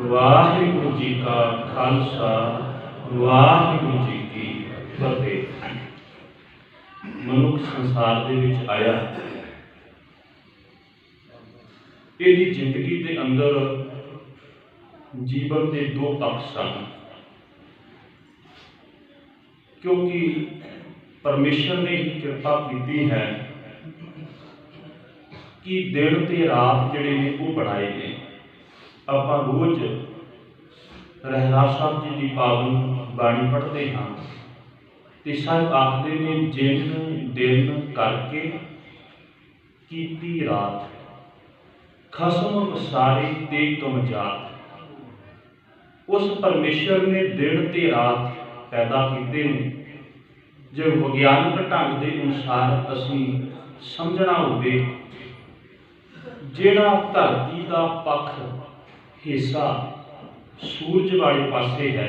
वाहिगुरु जी का खालसा वाहिगुरु जी की फतेह। मनुख संसार दे विच आया, इहदी जिंदगी के अंदर जीवन के दो पक्ष सन, क्योंकि परमेश्वर ने ही कृपा की है कि दिन ते रात जिहड़े ने वो बनाए ने। आपां रोज रहरास साहब जी की पावन बाणी पढ़ते हाँ ते साहब आखते ने जिन दिन करके कीती रात, खसम वसारे ते कमजात। उस परमेश्वर ने दिन ते रात पैदा किए ने। जो विज्ञानक ढंग के अनुसार असीं समझना होवे, जिहड़ा धरती का पक्ष हिस्सा सूरज वाले पासे है,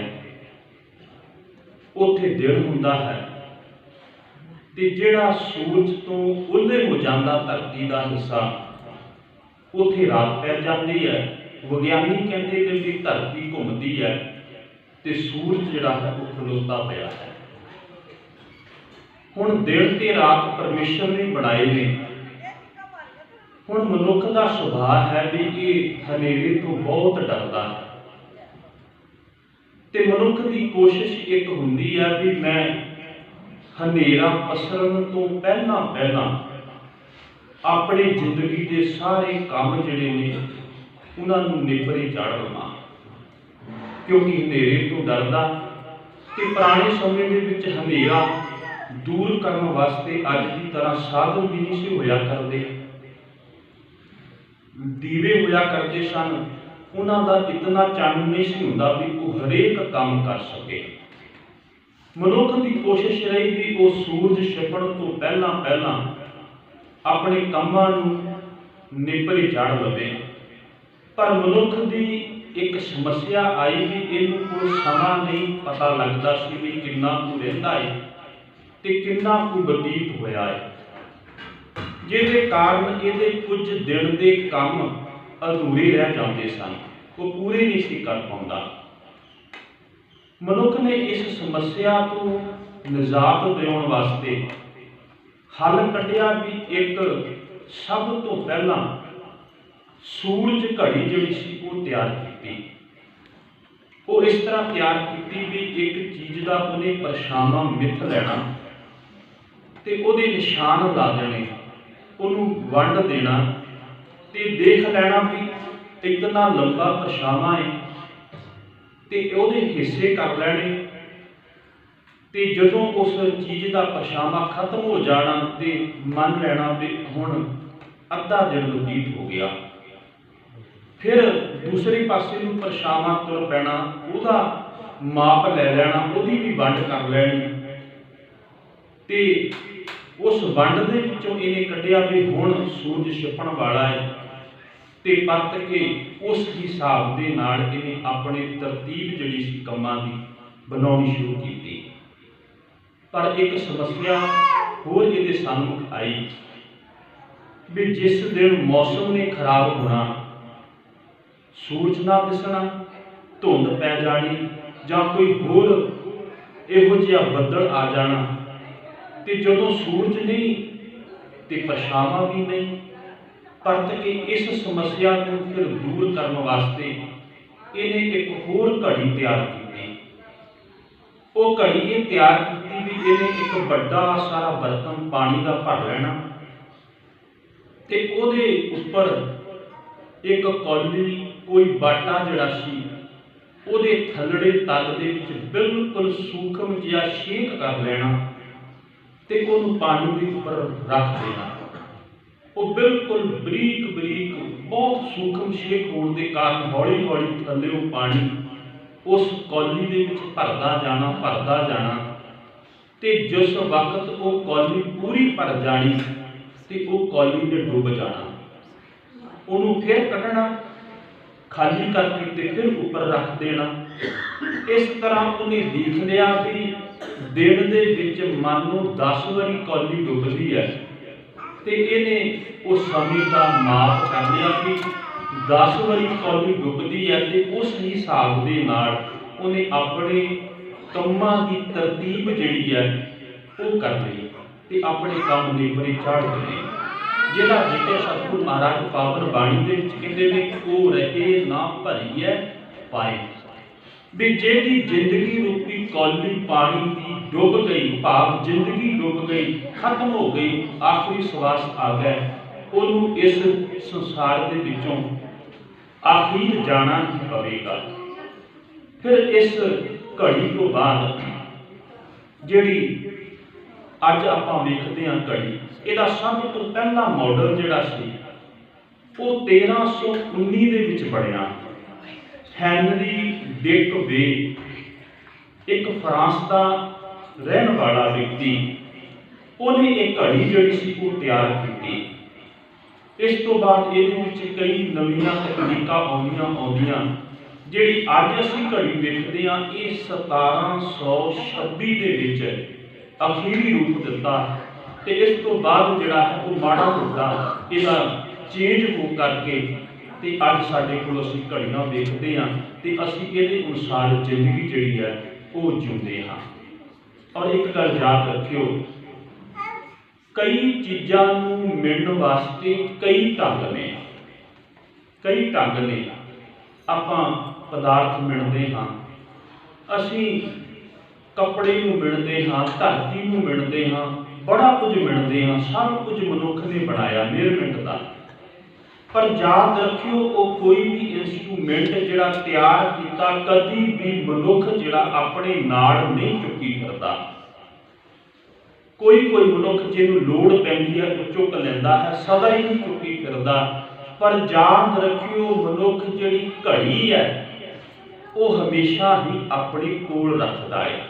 उत्थे दिन हुंदा है, ते जिहड़ा सूरज तो उल्ले हो जाता धरती का हिस्सा, उत्थे रात पै जाती है। विज्ञानी कहते हैं कि धरती घूमती है ते सूरज जिहड़ा है वो खलोता पिया है। हुण दिन ते रात परमेश्वर ने बनाए ने। हुण मनुख का सुभाव है भी ये हनेरे तो बहुत डरदा है, ते मनुख की कोशिश एक हुंदी है भी मैं हनेरा पसरन तो पहला पहला अपनी जिंदगी के सारे काम जिहड़े ने उन्होंने निपरे चाढ़ लवां, क्योंकि हनेरे तो डरदा। ते पुराने समय के विच हनेरा दूर करने वास्ते अज की तरह साधन भी नहीं से होया करते, दीवे होया करते सन। उन्हों का इतना चान नहीं सी हुंदा भी वो हरेक काम कर सके। मनुख की कोशिश रही भी वो सूरज छिपण तो पहला पहला अपने कामां नूं निपरे चाढ़ लवे। पर मनुख की एक समस्या आई भी इनू कोई समा नहीं पता लगता सी भी किन्ना कु रहिंदा है ते किन्ना कु बतीत होया है, जिहदे कारण इहदे कुछ दिन के काम अधूरे रह जाते सन, वो पूरे नहीं सी कर पाउंदा। मनुख ने इस समस्या तो निजात दिलाउण वास्ते हल कढ़िया भी एक सब तो पहला सूरज घड़ी जिहड़ी सी वो तैयार की। वो इस तरह तैयार की भी एक चीज़ का उन्हें परछावां मिथ लैना ते उहदे निशान ला देने, उन्होंने वंड देना ते देख लेना भी इतना लंबा परछावां है ते उहदे हिस्से कर लेने। ते जदों उस चीज़ का परछावां खत्म हो जाना ते मन लेना भी हुण अद्धा दिन बतीत हो गया। फिर दूसरे पासे नूं परछावां तुर पैना, उहदा माप ले लेना, उहदी भी वंड कर लैनी ते उस वंड दे विचों इहने कढ़िया भी हुण सूरज छिपण वाला है ते परत के उस हिसाब दे नाल इहने अपनी तरतीब जिहड़ी सी कामां दी बनाउणी शुरू की। पर एक समस्या होर इहदे सामने आई भी जिस दिन मौसम ने खराब होना, सूरज ना दिसना, धुंध पै जानी जां कोई होर इहो जिहा बदल आ जाना, ते जदों सूरज नहीं ते परछावां भी नहीं, परत के इस समस्या को फिर दूर करने वास्ते इन्हें एक होर घड़ी तैयार की। वो घड़ी ये तैयार की भी इन्हें एक बड़ा सारा बर्तन पानी का भर लेना ते उहदे उपर एक कौली कोई बाटा जिहड़ा सी उहदे थल्लड़े तल दे विच बिल्कुल सूखम जिहा छेक कर लेना ते उहनूं पानी के उपर रख देना। वो बिल्कुल बरीक बरीक बहुत सूखम छेक होने के कारण हौली हौली थल्ले पानी उस कौली दे विच भरदा जाना ते जिस वक्त वो कौली पूरी भर जानी ते वो कौली ने डुब जाना। उन्होंने फिर कढ़ना, खाली करके ते फिर उपर रख देना। इस तरह उन्हें देख लिया भी दिन दे विच मानो 10 वारी कौली डुबदी है ते इन्हें उस समय का माप कर लिया कि 10 ਵਾਰੀ ਕੌਲੀ ਡੁੱਬਦੀ ਹੈ ਤੇ ਉਸ ਹਿਸਾਬ ਦੇ ਨਾਲ ਉਹਨੇ ਆਪਣੇ ਕੰਮਾਂ ਦੀ ਤਰਤੀਬ ਜਿਹੜੀ ਹੈ ਉਹ ਕਰ ਲਈ ਤੇ ਆਪਣੇ ਕੰਮ ਦੇ ਉੱਪਰ ਚਾੜ ਦਿੱਤੇ। ਜਿਹੜਾ ਜਿੱਤੇ ਸਤਿਗੁਰੂ ਮਹਾਰਾਜ ਪਾਵਨ ਬਾਣੀ ਦੇ ਵਿੱਚ ਕਹਿੰਦੇ ਨੇ ਉਹ ਰਹੇ ਨਾ ਭਰੀਐ ਪਾਏ, ਵੀ ਜਿਹੜੀ ਜ਼ਿੰਦਗੀ ਰੂਪੀ ਕੌਲੀ ਪਾਣੀ ਦੀ ਡੁੱਬ ਗਈ, ਭਾਵ ਜ਼ਿੰਦਗੀ ਡੁੱਬ ਗਈ, ਖਤਮ ਹੋ ਗਈ, ਆਖਰੀ ਸਵਾਸ ਆ ਗਿਆ, ਉਹਨੂੰ ਇਸ ਸੰਸਾਰ ਦੇ ਵਿੱਚੋਂ ਆਖਿਰ ਜਾਣਾ ਹੀ ਪਵੇਗਾ। ਫਿਰ ਇਸ ਘੜੀ ਤੋਂ ਬਾਅਦ ਜਿਹੜੀ ਅੱਜ ਆਪਾਂ ਵੇਖਦੇ ਹਾਂ ਘੜੀ, ਇਹਦਾ ਸਭ ਤੋਂ ਪਹਿਲਾ ਮਾਡਲ ਜਿਹੜਾ ਸੀ ਉਹ 1319 ਦੇ ਵਿੱਚ ਬਣਿਆ। ਹੈਨਰੀ ਡੇਕਵੇ, ਇੱਕ ਫਰਾਂਸ ਦਾ ਰਹਿਣ ਵਾਲਾ ਵਿਅਕਤੀ, ਉਹਨੇ ਇਹ ਘੜੀ ਜਿਹੜੀ ਸੀ ਉਹ ਤਿਆਰ ਕੀਤੀ। ਇਸ ਤੋਂ ਬਾਅਦ ਇਹਦੇ ਵਿੱਚ ਕਈ ਨਵੀਆਂ ਤਕਨੀਕਾਂ ਆਉਂਦੀਆਂ ਜਿਹੜੀ ਅੱਜ ਅਸੀਂ ਘੜੀ ਵੇਖਦੇ ਹਾਂ, ਇਹ 1726 ਦੇ ਵਿੱਚ ਅਖੀਰੀ ਰੂਪ ਦਿੱਤਾ ਤੇ ਇਸ ਤੋਂ ਬਾਅਦ ਜਿਹੜਾ ਹੈ ਉਹ ਮਾੜਾ ਮੋਟਾ ਇਹਦਾ ਚੇਂਜ ਹੋ ਕਰਕੇ ਤੇ ਅੱਜ ਸਾਡੇ ਕੋਲ ਅਸੀਂ ਘੜੀਆਂ ਵੇਖਦੇ ਹਾਂ ਤੇ ਅਸੀਂ ਇਹਦੇ ਅਨੁਸਾਰ ਜ਼ਿੰਦਗੀ ਜਿਹੜੀ ਹੈ ਉਹ ਜਿਉਂਦੇ ਹਾਂ। ਔਰ ਇੱਕ ਗੱਲ ਯਾਦ ਰੱਖਿਓ, ਕਈ ਚੀਜ਼ਾਂ ਨੂੰ ਮਿਲਣ ਵਾਸਤੇ ਕਈ ਢੰਗ ਨੇ। ਆਪਾਂ ਪਦਾਰਥ ਮਿਲਦੇ ਹਾਂ, ਅਸੀਂ ਕੱਪੜੇ ਨੂੰ ਮਿਲਦੇ ਹਾਂ, ਧਰਤੀ ਨੂੰ ਮਿਲਦੇ ਹਾਂ, ਬੜਾ ਕੁਝ ਮਿਲਦੇ ਹਾਂ, ਸਭ ਕੁਝ ਮਨੁੱਖ ਨੇ ਬਣਾਇਆ ਮੇਰਮਿੰਟ ਦਾ। ਪਰ ਯਾਦ ਰੱਖਿਓ, ਉਹ ਕੋਈ ਵੀ ਇੰਸਟਰੂਮੈਂਟ ਜਿਹੜਾ ਤਿਆਰ ਕੀਤਾ ਕਦੀ ਵੀ ਮਨੁੱਖ ਜਿਹੜਾ ਆਪਣੇ ਨਾਲ ਨਹੀਂ ਚੁੱਕੀ ਫਿਰਦਾ। ਕੋਈ ਮਨੁੱਖ ਜਿਹਨੂੰ ਲੋੜ ਪੈਂਦੀ ਹੈ ਉਹ ਚੁੱਕ ਲੈਂਦਾ ਹੈ, ਸਦਾ ਹੀ ਨਹੀਂ ਚੁੱਕੀ ਫਿਰਦਾ। ਪਰ ਯਾਦ ਰੱਖਿਓ, ਮਨੁੱਖ ਜਿਹੜੀ ਘੜੀ ਹੈ ਉਹ ਹਮੇਸ਼ਾ ਹੀ ਆਪਣੇ ਕੋਲ ਰੱਖਦਾ ਹੈ।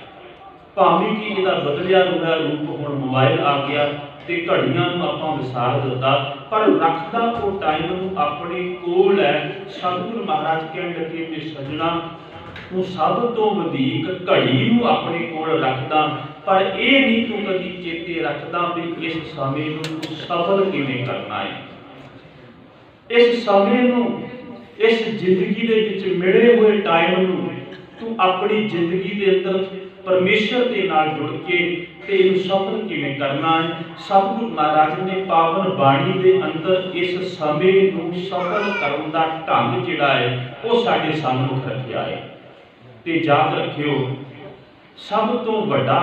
ਭਾਵੇਂ ਕਿ ਇਹਦਾ ਬਦਲਿਆ ਹੋਇਆ ਰੂਪ ਹੁਣ ਮੋਬਾਈਲ ਆ ਗਿਆ ਤੇ ਘੜੀਆਂ ਨੂੰ ਆਪਾਂ ਵਿਸਾਰ ਦਿੱਤਾ, ਪਰ ਰੱਖਦਾ ਉਹ ਟਾਈਮ ਨੂੰ ਆਪਣੇ ਕੋਲ ਹੈ। ਸਤਿਗੁਰੂ ਮਹਾਰਾਜ ਕਹਿਣ ਲੱਗੇ ਕਿ ਸੱਜਣਾ, ਤੂੰ ਸਭ ਤੋਂ ਵਧੇਕ ਘੜੀ ਨੂੰ ਆਪਣੇ ਕੋਲ ਰੱਖਦਾ, ਪਰ ਇਹ ਨਹੀਂ ਤੂੰ ਕਦੀ ਚੇਤੇ ਰੱਖਦਾ ਵੀ ਇਸ ਸਮੇਂ ਨੂੰ ਤੂੰ ਸਫਲ ਕਿਵੇਂ ਕਰਨਾ ਹੈ। ਇਸ ਸਮੇਂ ਨੂੰ, ਇਸ ਜ਼ਿੰਦਗੀ ਦੇ ਵਿੱਚ ਮਿਲੇ ਹੋਏ ਟਾਈਮ ਨੂੰ ਤੂੰ ਆਪਣੀ ਜ਼ਿੰਦਗੀ ਦੇ ਅੰਦਰ ਪਰਮੇਸ਼ਰ ਦੇ ਨਾਲ ਜੁੜ ਕੇ ਤੇ ਇਹਨੂੰ ਸਫਲ ਕਿਵੇਂ ਕਰਨਾ ਹੈ। ਸਤਿਗੁਰੂ ਮਹਾਰਾਜ ਨੇ ਪਾਵਨ ਬਾਣੀ ਦੇ ਅੰਦਰ ਇਸ ਸਮੇਂ ਨੂੰ ਸਫਲ ਕਰਨ ਦਾ ਢੰਗ ਜਿਹੜਾ ਹੈ ਉਹ ਸਾਡੇ ਸਾਹਮਣੇ ਰੱਖਿਆ ਹੈ। ਤੇ ਯਾਦ ਰੱਖਿਓ, ਸਭ ਤੋਂ ਵੱਡਾ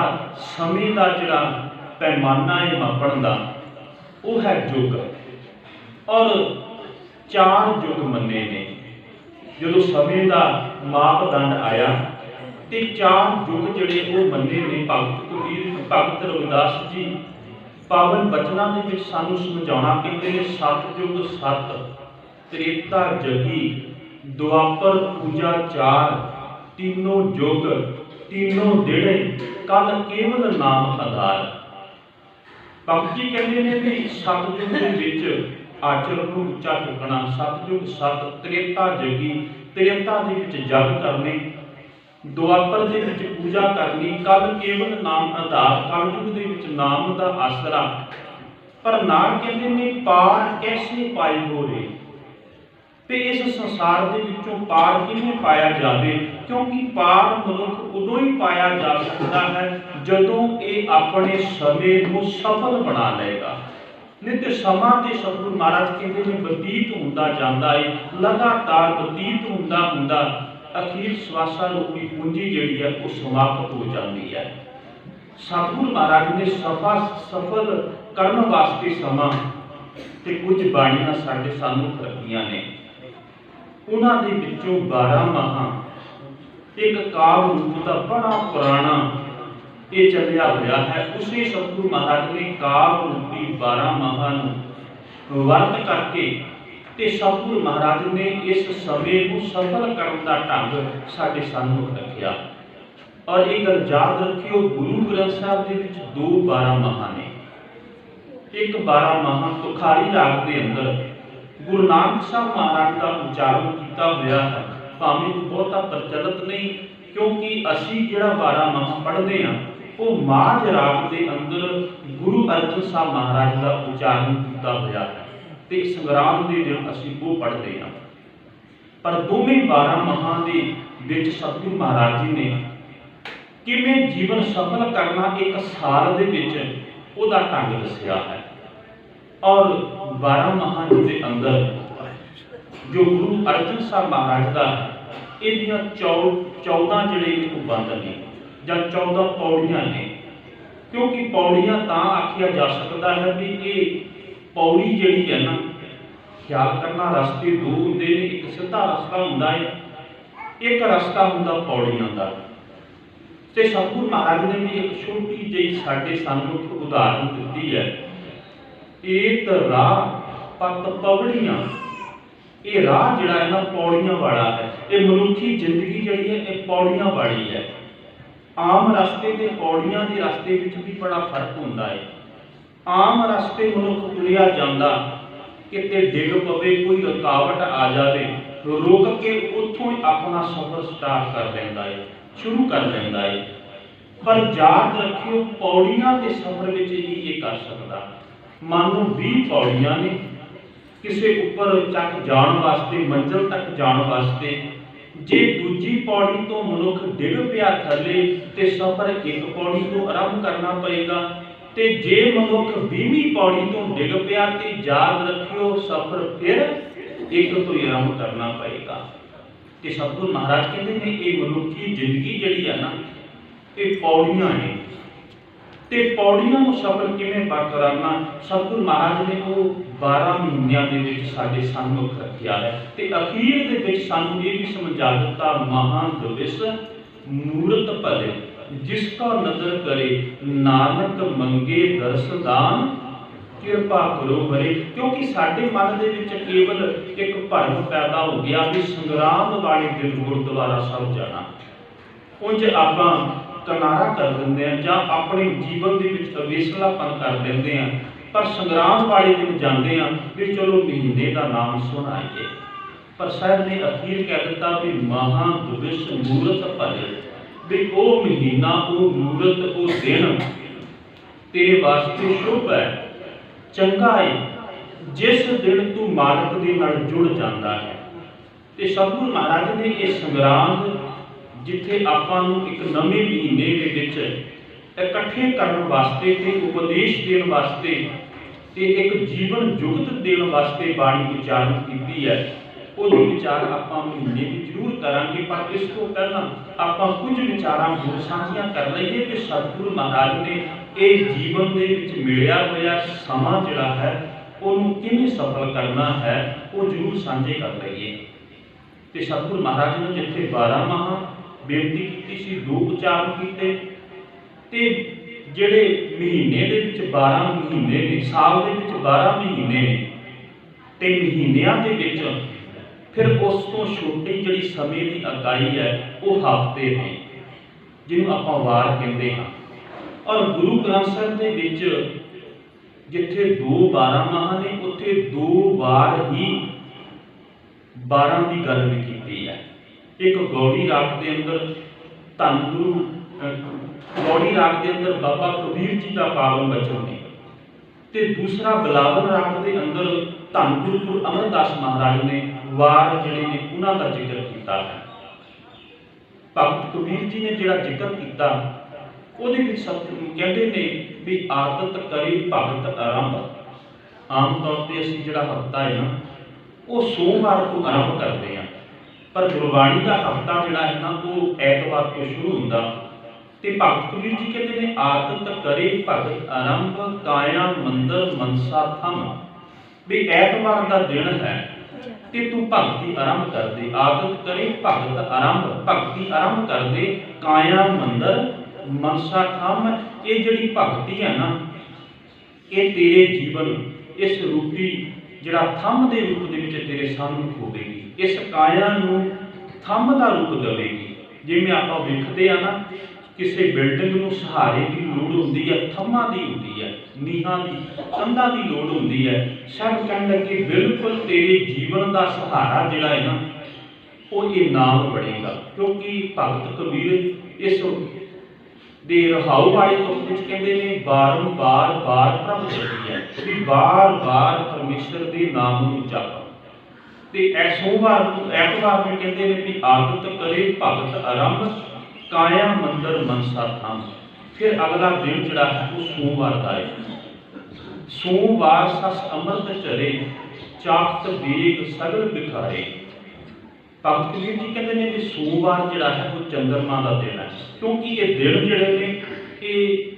ਸਮੇਂ ਦਾ ਜਿਹੜਾ ਪੈਮਾਨਾ ਹੈ ਮਾਪਣ ਦਾ, ਉਹ ਹੈ ਯੁੱਗ। ਔਰ 4 ਯੁੱਗ ਮੰਨੇ ਨੇ। ਜਦੋਂ ਸਮੇਂ ਦਾ ਮਾਪਦੰਡ ਆਇਆ ਤੇ 4 ਯੁੱਗ ਜਿਹੜੇ ਉਹ ਮੰਨੇ ਨੇ। ਭਗਤ ਕਬੀਰ, ਭਗਤ ਰਵਿਦਾਸ ਜੀ ਪਾਵਨ ਬਚਨਾਂ ਦੇ ਵਿੱਚ ਸਾਨੂੰ ਸਮਝਾਉਣਾ ਕਹਿੰਦੇ ਨੇ, ਸਤਿਯੁਗ ਸਤ, ਤ੍ਰੇਤਾ ਜਗੀ, ਦੁਆਪਰ ਪੂਜਾ 4, तीनों युग तीनों देड़े कल केवल नाम आधार। भगत जी कहते हैं कि सतयुग के विच आचरण को उच्चा चुकना, सतयुग सत, त्रेता जगी, त्रेता दे विच जग करने, दुआपर दे विच पूजा करनी, कल केवल नाम आधार, कलयुग दे विच नाम दा आसरा। पर नाल कहते हैं पार कैसे पाए हो रहे, ਤੇ ਇਸ ਸੰਸਾਰ ਦੇ ਵਿੱਚੋਂ ਪਾਰ ਕਿਵੇਂ ਪਾਇਆ ਜਾਵੇ, ਕਿਉਂਕਿ ਪਾਰ ਮਨੁੱਖ ਉਦੋਂ ਹੀ ਪਾਇਆ ਜਾ ਸਕਦਾ ਹੈ ਜਦੋਂ ਇਹ ਆਪਣੇ ਸਮੇਂ ਨੂੰ ਸਫਲ ਬਣਾ ਲਏਗਾ। ਨਹੀਂ ਤੇ ਸਮਾਂ ਤੇ ਸਤਿਗੁਰੂ ਮਹਾਰਾਜ ਕਹਿੰਦੇ ਨੇ ਬਤੀਤ ਹੁੰਦਾ ਜਾਂਦਾ ਹੈ, ਲਗਾਤਾਰ ਬਤੀਤ ਹੁੰਦਾ ਅਖੀਰ ਸਵਾਸਾਂ ਰੂਪੀ ਪੂੰਜੀ ਜਿਹੜੀ ਹੈ ਉਹ ਸਮਾਪਤ ਹੋ ਜਾਂਦੀ ਹੈ। ਸਤਿਗੁਰੂ ਮਹਾਰਾਜ ਨੇ ਸਫਲ ਕਰਨ ਵਾਸਤੇ ਸਮਾਂ ਤੇ ਕੁਝ ਬਾਣੀਆਂ ਸਾਡੇ ਸਾਨੂੰ ਰੱਖੀਆਂ ਨੇ। ਉਹਨਾਂ ਦੇ ਵਿੱਚੋਂ 12 ਮਾਹਾਂ ਇੱਕ ਕਾਵ ਰੂਪ ਦਾ ਬੜਾ ਪੁਰਾਣਾ ਇਹ ਚੱਲਿਆ ਹੋਇਆ ਹੈ। ਉਸੇ ਸਤਿਗੁਰੂ ਮਹਾਰਾਜ ਨੇ ਕਾਵ ਰੂਪੀ 12 ਮਾਹਾਂ ਨੂੰ ਵਰਤ ਕਰਕੇ ਤੇ ਸਤਿਗੁਰੂ ਮਹਾਰਾਜ ਨੇ ਇਸ ਸਮੇਂ ਨੂੰ ਸਫਲ ਕਰਨ ਦਾ ਢੰਗ ਸਾਡੇ ਸਾਹਮਣੇ ਰੱਖਿਆ। ਔਰ ਇਹ ਗੱਲ ਯਾਦ ਰੱਖਿਓ, ਗੁਰੂ ਗ੍ਰੰਥ ਸਾਹਿਬ ਦੇ ਵਿੱਚ 2 12 ਮਾਹਾਂ ਨੇ। ਇੱਕ 12 ਮਾਹਾਂ ਤੁਖਾਰੀ ਰਾਗ ਦੇ ਅੰਦਰ ਗੁਰੂ ਨਾਨਕ ਸਾਹਿਬ ਮਹਾਰਾਜ ਦਾ ਉਚਾਰਨ ਕੀਤਾ ਹੋਇਆ ਹੈ, ਭਾਵੇਂ ਬਹੁਤਾ ਪ੍ਰਚਲਿਤ ਨਹੀਂ, ਕਿਉਂਕਿ ਅਸੀਂ ਜਿਹੜਾ 12 ਮਾਹਾਂ ਪੜ੍ਹਦੇ ਹਾਂ ਉਹ ਮਾਝ ਰਾਗ ਦੇ ਅੰਦਰ ਗੁਰੂ ਅਰਜਨ ਸਾਹਿਬ ਮਹਾਰਾਜ ਦਾ ਉਚਾਰਨ ਕੀਤਾ ਹੋਇਆ ਹੈ ਤੇ ਸੰਗਰਾਮ ਦੇ ਦਿਨ ਅਸੀਂ ਉਹ ਪੜ੍ਹਦੇ ਹਾਂ। पर दोवें 12 मਹਾਂ ਦੇ ਵਿੱਚ ਸਤਿਗੁਰੂ ਮਹਾਰਾਜ ਜੀ ਨੇ ਕਿਵੇਂ ਜੀਵਨ ਸਫਲ ਕਰਨਾ ਇੱਕ ਸਾਲ ਦੇ ਵਿੱਚ ਉਹਦਾ ਢੰਗ ਦੱਸਿਆ ਹੈ। ਔਰ 12 ਮਹਾਂ ਦੇ ਅੰਦਰ ਜੋ ਗੁਰੂ ਅਰਜਨ ਸਾਹਿਬ ਮਹਾਰਾਜ ਦਾ ਇਹਦੀਆਂ 14 ਜਿਹੜੇ ਉਹ ਬੰਦ ਨੇ ਜਾਂ 14 ਪੌੜੀਆਂ ਨੇ, क्योंकि पौड़ियां तां आखिया जा सकता है भी ये पौड़ी जिहड़ी है ना, ख्याल करना रस्ते दो होंदे ने, एक सीधा रस्ता हुंदा है, एक रस्ता हुंदा पौड़ियां दा। ते सतगुरु महाराज ने भी एक छोटी जी साडे सानूं उदाहरण दित्ती है, एक राह पत पौड़ियां। ये राह जिहड़ा है ना पौड़ियां वाला है, ये मनुखी जिंदगी जिहड़ी है ये पौड़ियां वाली है। आम रस्ते ते पौड़ियां दे रस्ते विच भी बड़ा फर्क हुंदा है। आम रस्ते मनुख तुरिया जांदा, किते डिग पवे, कोई रुकावट आ जाए, रोक के उत्थों ही अपना सफर स्टार्ट कर लैंदा है, शुरू कर लैंदा है। पर याद रखियो पौड़ियां दे सफर विच ही ये कर सकदा। मान लो 20 पौड़ियां ने, किसी उपर तक जाण वास्ते, मंजिल तक जाण वास्ते जे दूजी पौड़ी तो मनुख डिग पिया थले ते सफर एक पौड़ी तो आरंभ करना पएगा, ते जे मनुख 20वीं पौड़ी तो डिग पिया ते याद रखियो सफर फिर एक तो ही आरंभ करना पएगा। ते सतगुरु महाराज कहते हैं ये मनुखी जिंदगी जिहड़ी है ना ये पौड़ियां ने, ते पौड़ियां नूं सफर किवें करना सतगुरु महाराज ने वो 12 महीनों के विच साडे सन्मुख रखिया है। ते अखीर दे विच सानूं ये भी समझा दिता, महा दिवस मूरत भले जिसका नजर करे, नानक मंगे दर्श दान किरपा करो बरे। क्योंकि साडे मन दे विच केवल एक भरम पैदा हो गया भी संग्राम वाले दिन गुरुद्वारा साहिब जाना, उंज आपां किनारा कर दिंदे हैं जां अपने जीवन दे विच अवेसलापन कर दिंदे हैं, पर संग्राम वाले दिन जाते हैं भी चलो महीने का नाम सुनाइए। पर साहब ने अखीर कह दिता भी महा दिवस मूरत भले, भी वो महीना वो मूरत वो दिन तेरे वास्ते शुभ है, चंगा है, जिस दिन तू मालिक दे नाल जुड़ जाता है। ते सतगुरु महाराज ने ये संग्राम जिथे आपां नूं एक नवे महीने दे विच इकट्ठे करन वास्ते ते उपदेश देण वास्ते ते एक जीवन जुगत देण वास्ते बाणी उच्चारण कीती है। वो विचार आपां महीने की जरूर करांगे, पर इस तो पहलां आपां कुछ विचारां होर साझीआं कर लईए कि सतगुरु महाराज ने ये जीवन दे विच मिलिया होया समां जिहड़ा है उहनूं किवें सफल करना है वो जरूर साझे कर लईए। ते सतगुरु महाराज ने जिथे 12 महाँ बेनती की सी, 2 उच्चारण कीते, ते जिहड़े महीने दे विच 12 महीने ने, साल दे विच 12 महीने ने, ते महीनिਆਂ दे विच फिर उस तो छोटी जिहड़ी समय की इकाई है वो हफ्ते ने, जिन्हों आपां वार कहते हैं। और गुरु ग्रंथ साहिब दे विच जिथे 2 12 महाँ ने उत्थे 2 वार ही 12 की गल भी की है। एक गौड़ी राग के अंदर धन गुरु गौड़ी राग के अंदर बाबा कबीर जी का पावन बचन ने, ते दूसरा बिलावल राग के अंदर धन गुरु अमरदास महाराज ने वार जिहड़े ने उन्हां दा जिक्र किया है। भगत कबीर जी ने जिहड़ा जिक्र किया ਉਹਦੇ ਵਿੱਚ कहते ने भी आदत करे भगत आरंभ। आम तौर पर असीं जिहड़ा हफ्ता है ना वो सोमवार को आरंभ करते हैं, पर गुरबाणी का हफ्ता जिहड़ा है ना वो ऐतवार तो शुरू होंदा। ते भगत कबीर जी कहते हैं आदत करे भगत आरंभ, काया मंदिर मनसा थम। भी ऐतवार का दिन है ते तू भगती आरंभ कर दे, आदत करे भगत आरंभ, भगती आरंभ कर दे, काया मंदिर मनसा थम। ये जिहड़ी भगती है ना ये तेरे जीवन इस रूपी जिहड़ा थम दे रूप दे विच तेरे सामने होवेगी, इस काया नूं थम दा रूप देवेगी। जिवें आपां वेखदे आ ना किसी बिल्डिंग नूं सहारे की लोड़ होंदी है, थम्मां दी होंदी है, नीहां दी कंधां दी लोड़ होंदी है। सब कहण लगे बिल्कुल तेरे जीवन का सहारा जिहड़ा है ना वो ये नाम बनेगा। क्योंकि भगत कबीर इस दे रहाऊ वाले तुख विच कहंदे ने बारंबार बार प्रभ जपी है, भी बार बार परमेश्वर के नाम नूं जप। ਤੇ ਸੋਮਵਾਰ ਨੂੰ ਐਤਵਾਰ ਨੂੰ ਕਹਿੰਦੇ ਨੇ ਵੀ ਆਦਤ ਕਰੇ ਭਗਤ ਆਰੰਭ ਕਾਇਆ ਮੰਦਰ ਮਨਸਾ ਥੰਮ। ਫਿਰ ਅਗਲਾ ਦਿਨ ਜਿਹੜਾ ਹੈ ਉਹ ਸੋਮਵਾਰ ਦਾ ਹੈ। ਸੋਮਵਾਰ ਸਸ ਅੰਮ੍ਰਿਤ ਝਰੇ ਚਾਖਤ ਵੇਗ ਸਗਲ ਬਿਖਾਰੇ। ਭਗਤ ਕਬੀਰ ਜੀ ਕਹਿੰਦੇ ਨੇ ਵੀ ਸੋਮਵਾਰ ਜਿਹੜਾ ਹੈ ਉਹ ਚੰਦਰਮਾ ਦਾ ਦਿਨ ਹੈ, ਕਿਉਂਕਿ ਇਹ ਦਿਨ ਜਿਹੜੇ ਨੇ ਇਹ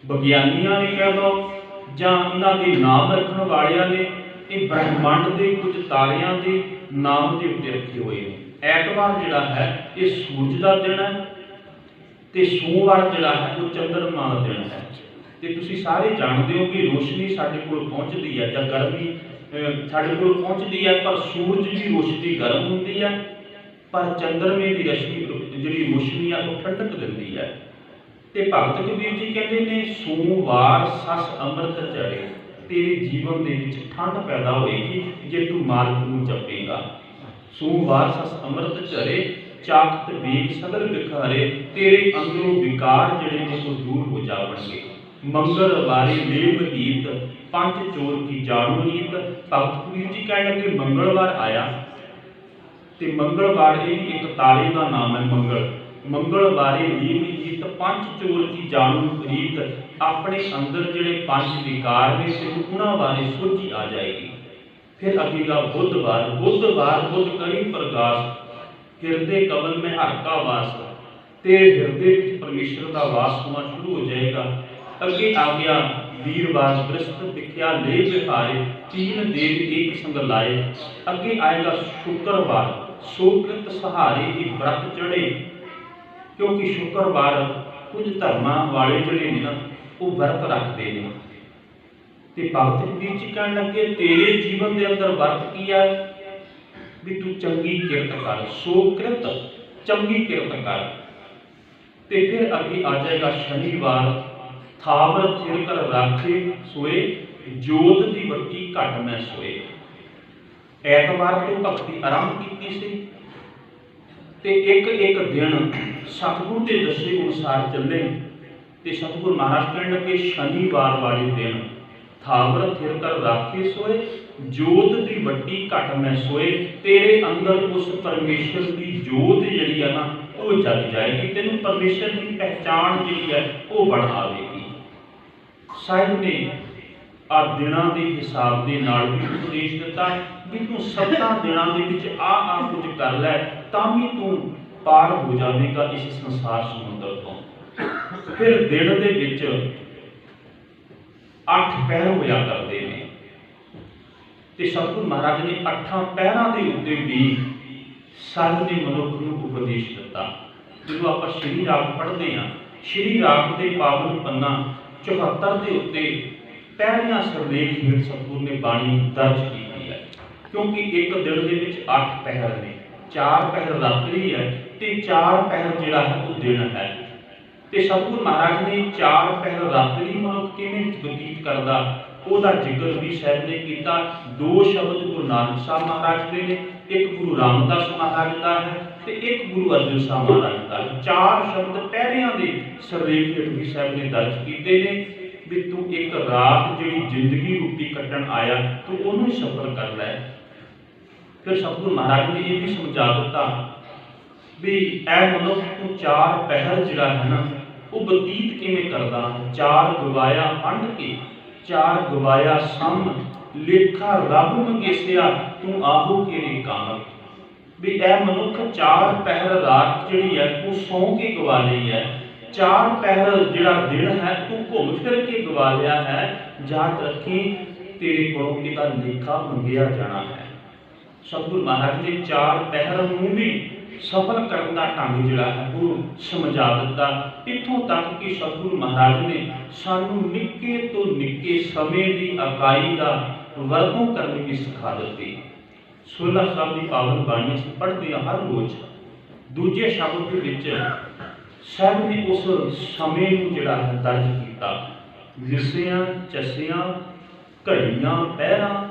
ਵਿਗਿਆਨੀਆਂ ਨੇ ਕਹਿ ਲਓ ਜਾਂ ਇਹਨਾਂ ਦੇ ਨਾਮ ਰੱਖਣ ਵਾਲਿਆਂ ਨੇ ਇਹ ਬ੍ਰਹਿਮੰਡ ਦੇ ਕੁਝ ਤਾਰਿਆਂ ਦੇ ਨਾਮ ਦੇ ਉੱਤੇ ਰੱਖੇ ਹੋਏ ਨੇ। ਐਤਵਾਰ ਜਿਹੜਾ ਹੈ ਇਹ ਸੂਰਜ ਦਾ ਦਿਨ ਹੈ ਤੇ ਸੋਮਵਾਰ ਜਿਹੜਾ ਹੈ ਉਹ ਚੰਦਰਮਾ ਦਾ ਦਿਨ ਹੈ। ਤੇ ਤੁਸੀਂ ਸਾਰੇ ਜਾਣਦੇ ਹੋ ਕਿ ਰੋਸ਼ਨੀ ਸਾਡੇ ਕੋਲ ਪਹੁੰਚਦੀ ਹੈ ਜਾਂ ਗਰਮੀ ਸਾਡੇ ਕੋਲ ਪਹੁੰਚਦੀ ਹੈ, ਪਰ ਸੂਰਜ ਦੀ ਰੋਸ਼ਨੀ ਗਰਮ ਹੁੰਦੀ ਹੈ, ਪਰ ਚੰਦਰਮੇ ਦੀ ਰਸ਼ਮੀ ਜਿਹੜੀ ਰੋਸ਼ਨੀ ਆ ਉਹ ਠੰਡਕ ਦਿੰਦੀ ਹੈ। ਤੇ ਭਗਤ ਕਬੀਰ ਜੀ ਕਹਿੰਦੇ ਨੇ ਸੋਮਵਾਰ ਸਸ ਅੰਮ੍ਰਿਤ ਝਰੇ, ਤੇਰੇ ਜੀਵਨ ਦੇ ਵਿੱਚ ਠੰਡ ਪੈਦਾ ਹੋਏਗੀ ਜੇ ਤੂੰ ਮਾਲਕ ਨੂੰ ਜਪੇਗਾ। ਸੋਮਵਾਰ ਸਸ ਅੰਮ੍ਰਿਤ ਝਰੇ ਚਾਖਤ ਵੇਗ ਸਗਲ ਬਿਖਾਰੇ, ਤੇਰੇ ਅੰਦਰੋਂ ਵਿਕਾਰ ਜਿਹੜੇ ਨੇ ਉਹ ਦੂਰ ਹੋ ਜਾਵਣਗੇ। ਮੰਗਲਵਾਰੇ ਲੇਵ ਹੀਤ ਪੰਜ ਚੋਰ ਕੀ ਜਾਣੂ ਰੀਤ। ਭਗਤ ਕਬੀਰ ਜੀ ਕਹਿਣ ਲੱਗੇ ਮੰਗਲਵਾਰ ਆਇਆ ਤੇ ਮੰਗਲਵਾਰ ਇਹ ਵੀ ਇੱਕ ਤਾਰੇ ਦਾ ਨਾਮ ਹੈ ਮੰਗਲ। ਮੰਗਲਵਾਰੇ ਲੇਵ ਹੀਤ ਪੰਜ ਚੋਰ ਕੀ ਜਾਣੂ ਰੀਤ, ਆਪਣੇ ਅੰਦਰ ਜਿਹੜੇ ਪੰਜ ਵਿਕਾਰ ਨੇ ਤੇ ਉਹਨਾਂ ਬਾਰੇ ਸੋਝੀ ਆ ਜਾਏਗੀ। ਫਿਰ ਅੱਗੇਗਾ ਬੁੱਧਵਾਰ ਬੁੱਧ ਕਰੀ ਪ੍ਰਗਾਸ, ਹਿਰਦੇ ਕਮਲ ਮੈਂ ਹਰ ਕਾ ਵਾਸ, ਤੇ ਹਿਰਦੇ ਵਿੱਚ ਪਰਮੇਸ਼ਰ ਦਾ ਵਾਸ ਹੋਣਾ ਸ਼ੁਰੂ ਹੋ ਜਾਏਗਾ। ਅੱਗੇ ਆ ਗਿਆ ਵੀਰਵਾਰ ਬ੍ਰਿਹਸਪਤ ਵਿਖਿਆ ਲੈ ਵਿਹਾਰੇ, ਤੀਨ ਦੇਵ ਇੱਕ ਸੰਗ ਲਾਏ। ਅੱਗੇ ਆਏਗਾ ਸ਼ੁੱਕਰਵਾਰ ਸੋਕ੍ਰਿਤ ਸਹਾਰੇ ਇਹ व्रत ਚੜੇ, ਕਿਉਂਕਿ ਸ਼ੁੱਕਰਵਾਰ ਕੁਝ ਧਰਮਾਂ ਵਾਲੇ ਜਿਹੜੇ ਨੇ ਨਾ ਉਹ ਵਰਤ ਰੱਖਦੇ ਨੇ। ਤੇ ਭਗਤ ਕਬੀਰ ਜੀ ਕਹਿਣ ਲੱਗੇ ਤੇਰੇ ਜੀਵਨ ਦੇ ਅੰਦਰ ਵਰਤ ਕੀ ਹੈ ਵੀ ਤੂੰ ਚੰਗੀ ਕਿਰਤ ਕਰ, ਸੋਕ੍ਰਿਤ ਚੰਗੀ ਕਿਰਤ ਕਰ। ਤੇ ਫਿਰ ਅੱਗੇ ਆ ਜਾਏਗਾ ਸ਼ਨੀਵਾਰ ਥਾਵਰ ਥਿਰ ਕਰ ਰਾਖੇ ਸੋਏ, ਜੋਤ ਦੀ ਵੱਟੀ ਘਟ ਮੈਂ ਸੋਏ। ਐਤਵਾਰ ਤੋਂ ਭਗਤੀ ਆਰੰਭ ਕੀਤੀ ਸੀ ਤੇ ਇੱਕ ਦਿਨ ਸਤਿਗੁਰੂ ਦੇ ਦੱਸੇ ਅਨੁਸਾਰ ਚੱਲੇ ਤੇ ਸਤਿਗੁਰੂ ਮਹਾਰਾਜ ਕਹਿਣ ਲੱਗੇ ਸ਼ਨੀਵਾਰ ਵਾਲੇ ਦਿਨ ਥਾਵਰ ਥਿਰ ਕਰ ਰਾਖੇ ਸੋਏ, ਜੋਤ ਦੀ ਵੱਟੀ ਘਟ ਮੈਂ ਸੋਏ। ਤੇਰੇ ਅੰਦਰ ਉਸ ਪਰਮੇਸ਼ਰ ਦੀ ਜੋਤ ਜਿਹੜੀ ਆ ਨਾ ਉਹ ਜਗ ਜਾਏਗੀ, ਤੈਨੂੰ ਪਰਮੇਸ਼ਰ ਦੀ ਪਹਿਚਾਣ ਜਿਹੜੀ ਹੈ ਉਹ ਬਣ ਆਵੇਗੀ। ਸਾਹਿਬ ਨੇ ਆ ਦਿਨਾਂ ਦੇ ਹਿਸਾਬ ਦੇ ਨਾਲ ਵੀ ਉਪਦੇਸ਼ ਦਿੱਤਾ ਵੀ ਤੂੰ 7 ਦਿਨਾਂ ਦੇ ਵਿੱਚ ਆ ਕੁਝ ਕਰ ਲੈ ਤਾਂ ਵੀ ਤੂੰ ਪਾਰ ਹੋ ਜਾਵੇਗਾ ਇਸ ਸੰਸਾਰ ਸਮੁੰਦਰ ਤੋਂ। ਫਿਰ ਦਿਨ ਦੇ ਵਿੱਚ 8 ਪਹਿਰ ਹੋਇਆ ਕਰਦੇ ਨੇ ਤੇ ਸਤਿਗੁਰੂ ਮਹਾਰਾਜ ਨੇ 8 ਪਹਿਰਾਂ ਦੇ ਉੱਤੇ ਵੀ ਸਾਹਿਬ ਨੇ ਮਨੁੱਖ ਨੂੰ ਉਪਦੇਸ਼ ਦਿੱਤਾ। ਜਦੋਂ ਆਪਾਂ ਸ਼੍ਰੀ ਰਾਗ ਪੜ੍ਹਦੇ ਹਾਂ, ਸ਼੍ਰੀ ਰਾਗ ਦੇ ਪਾਵਨ ਪੰਨਾ 74 ਦੇ ਉੱਤੇ ਪਹਿਲੀਆਂ ਸਰਲੇਖ ਹੇਠ ਸਤਿਗੁਰੂ ਨੇ ਬਾਣੀ ਦਰਜ ਕੀਤੀ ਹੈ, ਕਿਉਂਕਿ ਇੱਕ ਦਿਨ ਦੇ ਵਿੱਚ 8 ਪਹਿਰ ਨੇ, 4 ਪਹਿਰ ਰਾਤਰੀ ਹੈ ਤੇ 4 ਪਹਿਰ ਜਿਹੜਾ ਹੈ ਉਹ ਦਿਨ ਹੈ। ਤੇ ਸਤਿਗੁਰੂ ਮਹਾਰਾਜ ਨੇ 4 ਪਹਿਰ ਰਾਤਰੀ ਮਨੁੱਖ ਕਿਵੇਂ ਬਤੀਤ ਕਰਦਾ ਉਹਦਾ ਜ਼ਿਕਰ ਵੀ ਸਾਹਿਬ ਨੇ ਕੀਤਾ। 2 ਸ਼ਬਦ ਗੁਰੂ ਨਾਨਕ ਸਾਹਿਬ ਮਹਾਰਾਜ ਦੇ ਨੇ, ਇੱਕ ਗੁਰੂ ਰਾਮਦਾਸ ਮਹਾਰਾਜ ਦਾ ਹੈ ਤੇ ਇੱਕ ਗੁਰੂ ਅਰਜਨ ਸਾਹਿਬ ਮਹਾਰਾਜ ਦਾ ਹੈ। 4 ਸ਼ਬਦ ਪਹਿਰਿਆਂ ਦੇ ਸਰਲੇਖ ਹੇਠ ਵੀ ਸਾਹਿਬ ਨੇ ਦਰਜ ਕੀਤੇ ਨੇ ਵੀ ਤੂੰ ਇੱਕ ਰਾਤ ਜਿਹੜੀ ਜ਼ਿੰਦਗੀ ਰੂਪੀ ਕੱਟਣ ਆਇਆ ਤੂੰ ਉਹਨੂੰ ਸਫਲ ਕਰ ਲੈ। ਫਿਰ ਸਤਿਗੁਰੂ ਮਹਾਰਾਜ ਨੇ ਇਹ ਵੀ ਸਮਝਾ ਦਿੱਤਾ ਵੀ ਇਹ ਮਨੁੱਖ ਤੂੰ 4 ਪਹਿਰ ਜਿਹੜਾ ਹੈ ਨਾ ਉਹ ਬਤੀਤ ਕਿਵੇਂ ਕਰਦਾ। 4 ਗਵਾਇਆ ਅੰਡ ਕੇ 4 ਗਵਾਇਆ ਸਮ, ਲੇਖਾ ਰੱਬ ਮੰਗੇਸਿਆ ਤੂੰ ਆਹੋ ਕਿਹੜੇ ਕੰਮ। ਵੀ ਇਹ ਮਨੁੱਖ 4 ਪਹਿਰ ਰਾਤ ਜਿਹੜੀ ਹੈ ਤੂੰ ਸੌਂ ਕੇ ਗਵਾ ਲਈ ਹੈ, 4 ਪਹਿਰ ਜਿਹੜਾ ਦਿਨ ਹੈ ਤੂੰ ਘੁੰਮ ਫਿਰ ਕੇ ਗਵਾ ਲਿਆ ਹੈ। ਯਾਦ ਰੱਖੀ ਤੇਰੇ ਕੋਲੋਂ ਇਹਦਾ ਲੇਖਾ ਮੰਗਿਆ ਜਾਣਾ ਹੈ। ਸਤਿਗੁਰੂ ਮਹਾਰਾਜ ਨੇ 4 ਪਹਿਰ ਨੂੰ ਵੀ ਸਫਲ ਕਰਨ ਦਾ ਢੰਗ ਜਿਹੜਾ ਹੈ ਉਹ ਸਮਝਾ ਦਿੱਤਾ। ਇੱਥੋਂ ਤੱਕ ਕਿ ਸਤਿਗੁਰੂ ਮਹਾਰਾਜ ਨੇ ਸਾਨੂੰ ਨਿੱਕੇ ਤੋਂ ਨਿੱਕੇ ਸਮੇਂ ਦੀ ਇਕਾਈ ਦਾ ਵਰਤੋਂ ਕਰਨੀ ਵੀ ਸਿਖਾ ਦਿੱਤੀ। ਸੋਲਾ ਸਾਹਿਬ ਦੀ ਪਾਵਨ ਬਾਣੀ ਅਸੀਂ ਪੜ੍ਹਦੇ ਹਾਂ ਹਰ ਰੋਜ਼। ਦੂਜੇ ਸ਼ਬਦ ਦੇ ਵਿੱਚ ਸਾਹਿਬ ਨੇ ਉਸ ਸਮੇਂ ਨੂੰ ਜਿਹੜਾ ਹੈ ਦਰਜ ਕੀਤਾ। ਵਿਸਿਆਂ ਚਸਿਆਂ ਘੜੀਆਂ ਪਹਿਰਾਂ,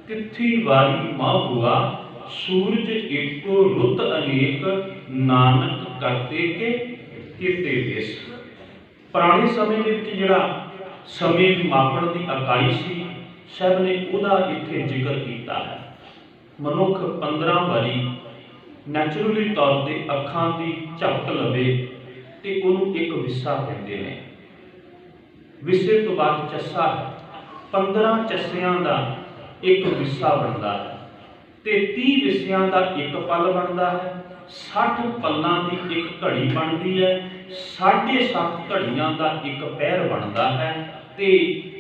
ਤਿੱਥੀ ਵਾਰੀ ਮਾਹ ਹੁਆ, ਸੂਰਜ ਏਕੋ ਰੁੱਤ ਅਨੇਕ, ਨਾਨਕ ਕਰਤੇ ਕੇ ਕੀਤੇ ਵਿਸ। ਪੁਰਾਣੇ ਸਮੇਂ ਦੇ ਵਿੱਚ ਜਿਹੜਾ ਸਮੇਂ ਮਾਪਣ ਦੀ ਇਕਾਈ ਸੀ ਸਾਹਿਬ ਨੇ ਉਹਦਾ ਇੱਥੇ ਜ਼ਿਕਰ ਕੀਤਾ ਹੈ। ਮਨੁੱਖ 15 ਵਾਰੀ ਨੈਚੁਰਲੀ ਤੌਰ ਤੇ ਅੱਖਾਂ ਦੀ ਝਪਕ ਲਵੇ ਤੇ ਉਹਨੂੰ ਇੱਕ ਵਿਸਾ ਕਹਿੰਦੇ ਨੇ। ਵਿਸੇ ਤੋਂ ਬਾਅਦ ਚੱਸਾ, 15 ਚੱਸਿਆਂ ਦਾ ਇੱਕ ਵਿਸਾ ਬਣਦਾ ਹੈ ਤੇ 30 ਵਿਸਿਆਂ ਦਾ ਇੱਕ ਪਲ ਬਣਦਾ ਹੈ। 60 ਪੱਲਾਂ ਦੀ ਇੱਕ ਘੜੀ ਬਣਦੀ ਹੈ। 7.5 ਘੜੀਆਂ ਦਾ ਇੱਕ ਪਹਿਰ ਬਣਦਾ ਹੈ ਤੇ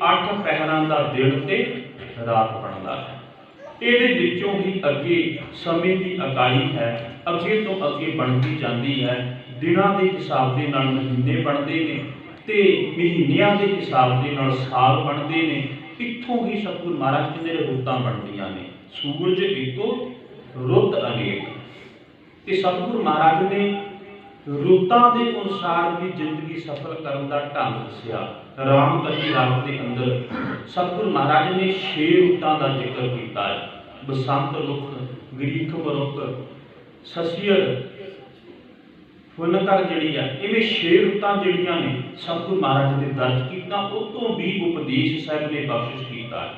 8 ਪਹਿਰਾਂ ਦਾ ਦਿਨ ਤੇ ਰਾਤ ਬਣਦਾ ਹੈ। ਇਹਦੇ ਵਿੱਚੋਂ ਹੀ ਅੱਗੇ ਸਮੇਂ ਦੀ ਇਕਾਈ ਹੈ, ਅੱਗੇ ਤੋਂ ਅੱਗੇ ਬਣਦੀ ਜਾਂਦੀ ਹੈ। ਦਿਨਾਂ ਦੇ ਹਿਸਾਬ ਦੇ ਨਾਲ ਮਹੀਨੇ ਬਣਦੇ ਨੇ ਤੇ ਮਹੀਨਿਆਂ ਦੇ ਹਿਸਾਬ ਦੇ ਨਾਲ ਸਾਲ ਬਣਦੇ ਨੇ। ਇੱਥੋਂ ਹੀ ਸਤਿਗੁਰੂ ਮਹਾਰਾਜ ਕਹਿੰਦੇ ਨੇ ਰੁੱਤਾਂ ਬਣਦੀਆਂ ਨੇ। ਸੂਰਜ ਇੱਕੋ ਰੁੱਤ ਅਨੇਕ। ਤੇ ਸਤਿਗੁਰੂ ਮਹਾਰਾਜ ਨੇ ਰੁੱਤਾਂ ਦੇ ਅਨੁਸਾਰ ਵੀ ਜ਼ਿੰਦਗੀ ਸਫਲ ਕਰਨ ਦਾ ਢੰਗ ਦੱਸਿਆ। ਰਾਮਕਲੀ ਰਾਗ ਦੇ ਅੰਦਰ ਸਤਿਗੁਰੂ ਮਹਾਰਾਜ ਨੇ 6 ਰੁੱਤਾਂ ਦਾ ਜ਼ਿਕਰ ਕੀਤਾ ਹੈ। ਬਸੰਤ ਰੁੱਤ, ਗਰੀਖਮ ਰੁੱਤ, ਸਸੀਅਰ, ਫੁੱਲਕਰ ਜਿਹੜੀ ਹੈ, ਇਵੇਂ 6 ਰੁੱਤਾਂ ਜਿਹੜੀਆਂ ਨੇ ਸਤਿਗੁਰੂ ਮਹਾਰਾਜ ਨੇ ਦਰਜ ਕੀਤਾ। ਉਹ ਤੋਂ ਵੀ ਉਪਦੇਸ਼ ਸਾਹਿਬ ਨੇ ਬਖਸ਼ਿਸ਼ ਕੀਤਾ ਹੈ।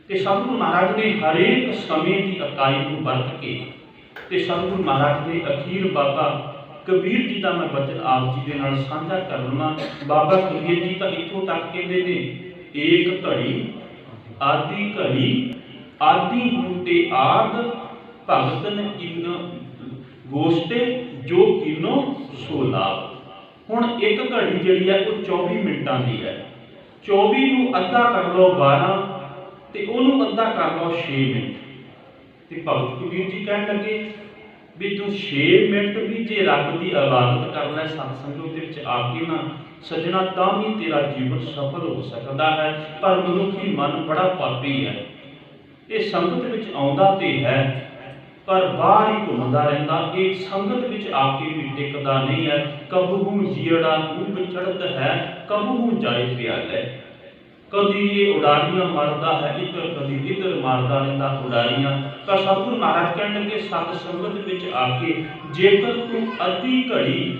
ਤੇ ਸਤਿਗੁਰੂ ਮਹਾਰਾਜ ਨੇ ਹਰੇਕ ਸਮੇਂ ਦੀ ਇਕਾਈ ਨੂੰ ਵਰਤ ਕੇ ਤੇ ਸਤਿਗੁਰੂ ਮਹਾਰਾਜ ਨੇ ਅਖੀਰ ਬਾਬਾ ਕਬੀਰ ਜੀ ਦਾ ਮੈਂ ਬਚਨ ਆਪ ਜੀ ਦੇ ਨਾਲ ਸਾਂਝਾ ਕਰਨਾ। ਬਾਬਾ ਕਬੀਰ ਜੀ ਤਾਂ ਇੱਥੋਂ ਤੱਕ ਕਹਿੰਦੇ ਨੇ, ਏਕ ਘੜੀ ਆਦਿ ਘੜੀ, ਆਦਿ ਹੂੰ ਤੇ ਆਦ, ਭਗਤਨ ਕਿਨ ਗੋਸ਼ਟੇ ਜੋ ਕਿਨੋ ਸੋ ਲਾਭ। ਹੁਣ ਇੱਕ ਘੜੀ ਜਿਹੜੀ ਹੈ ਉਹ 24 ਮਿੰਟਾਂ ਦੀ ਹੈ। 24 ਨੂੰ ਅੱਧਾ ਕਰ ਲਓ 12 ਤੇ ਉਹਨੂੰ ਅੱਧਾ ਕਰ ਲਓ 6 ਮਿੰਟ। ਤੇ ਭਗਤ ਕਬੀਰ ਜੀ ਕਹਿਣ ਲੱਗੇ ਵੀ ਤੂੰ 6 ਮਿੰਟ ਵੀ ਜੇ ਰੱਬ ਦੀ ਇਬਾਦਤ ਕਰ ਲੈ ਸਤ ਸੰਗਤ ਦੇ ਵਿੱਚ ਆ ਕੇ ਨਾ ਸੱਜਣਾ, ਤਾਂ ਵੀ ਤੇਰਾ ਜੀਵਨ ਸਫਲ ਹੋ ਸਕਦਾ ਹੈ। ਪਰ ਮਨੁੱਖੀ ਮਨ ਬੜਾ ਪਾਪੀ ਹੈ। ਇਹ ਸੰਗਤ ਵਿੱਚ ਆਉਂਦਾ ਤੇ ਹੈ ਪਰ ਬਾਹਰ ਹੀ ਘੁੰਮਦਾ ਰਹਿੰਦਾ। ਇਹ ਸੰਗਤ ਵਿੱਚ ਆ ਕੇ ਵੀ ਟਿਕਦਾ ਨਹੀਂ ਹੈ। ਕਬਹੂ ਜੀੜਾ ਊਬ ਚੜ੍ਹਤ ਹੈ, ਕਬਹੂ ਜਾਏ ਪਿਆਲੇ। ਕਦੀ ਇਹ ਉਡਾਰੀਆਂ ਮਾਰਦਾ ਹੈ ਇੱਧਰ, ਕਦੀ ਇੱਧਰ ਮਾਰਦਾ ਰਹਿੰਦਾ ਉਡਾਰੀਆਂ। ਤਾਂ ਸਤਿਗੁਰੂ ਮਹਾਰਾਜ ਕਹਿਣ ਲੱਗੇ ਸਤ ਸੰਗਤ ਵਿੱਚ ਆ ਕੇ ਜੇਕਰ ਤੂੰ ਅੱਧੀ ਘੜੀ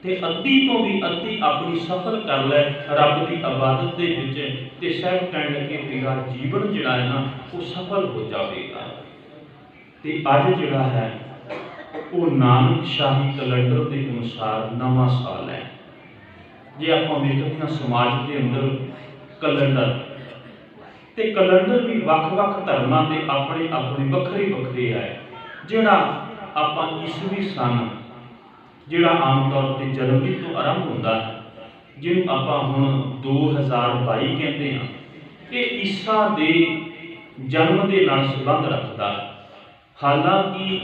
ਤੇ ਅੱਧੀ ਤੋਂ ਵੀ ਅੱਧੀ ਆਪਣੀ ਸਫਲ ਕਰ ਲੈ ਰੱਬ ਦੀ ਇਬਾਦਤ ਦੇ ਵਿੱਚ, ਤੇ ਸਾਹਿਬ ਕਹਿਣ ਲੱਗੇ ਤੇਰਾ ਜੀਵਨ ਜਿਹੜਾ ਹੈ ਨਾ ਉਹ ਸਫਲ ਹੋ ਜਾਵੇਗਾ। ਤੇ ਅੱਜ ਜਿਹੜਾ ਹੈ ਉਹ ਨਾਨਕ ਸ਼ਾਹੀ ਕੈਲੰਡਰ ਦੇ ਅਨੁਸਾਰ ਨਵਾਂ ਸਾਲ ਹੈ। ਜੇ ਆਪਾਂ ਵੇਖਦੇ ਹਾਂ ਸਮਾਜ ਦੇ ਅੰਦਰ ਕੈਲੰਡਰ ਤੇ ਕੈਲੰਡਰ ਵੀ ਵੱਖ-ਵੱਖ ਧਰਮਾਂ ਦੇ ਆਪਣੇ ਆਪਣੇ ਵੱਖਰੇ ਹੈ। ਜਿਹੜਾ ਆਪਾਂ ਈਸਵੀ ਸਨ ਜਿਹੜਾ ਆਮ ਤੌਰ ਤੇ ਜਨਵਰੀ ਤੋਂ ਆਰੰਭ ਹੁੰਦਾ ਹੈ, ਜਿਹਨੂੰ ਆਪਾਂ ਹੁਣ 2022 ਕਹਿੰਦੇ ਹਾਂ, ਇਹ ਈਸਾ ਦੇ ਜਨਮ ਦੇ ਨਾਲ ਸੰਬੰਧ ਰੱਖਦਾ। ਹਾਲਾਂਕਿ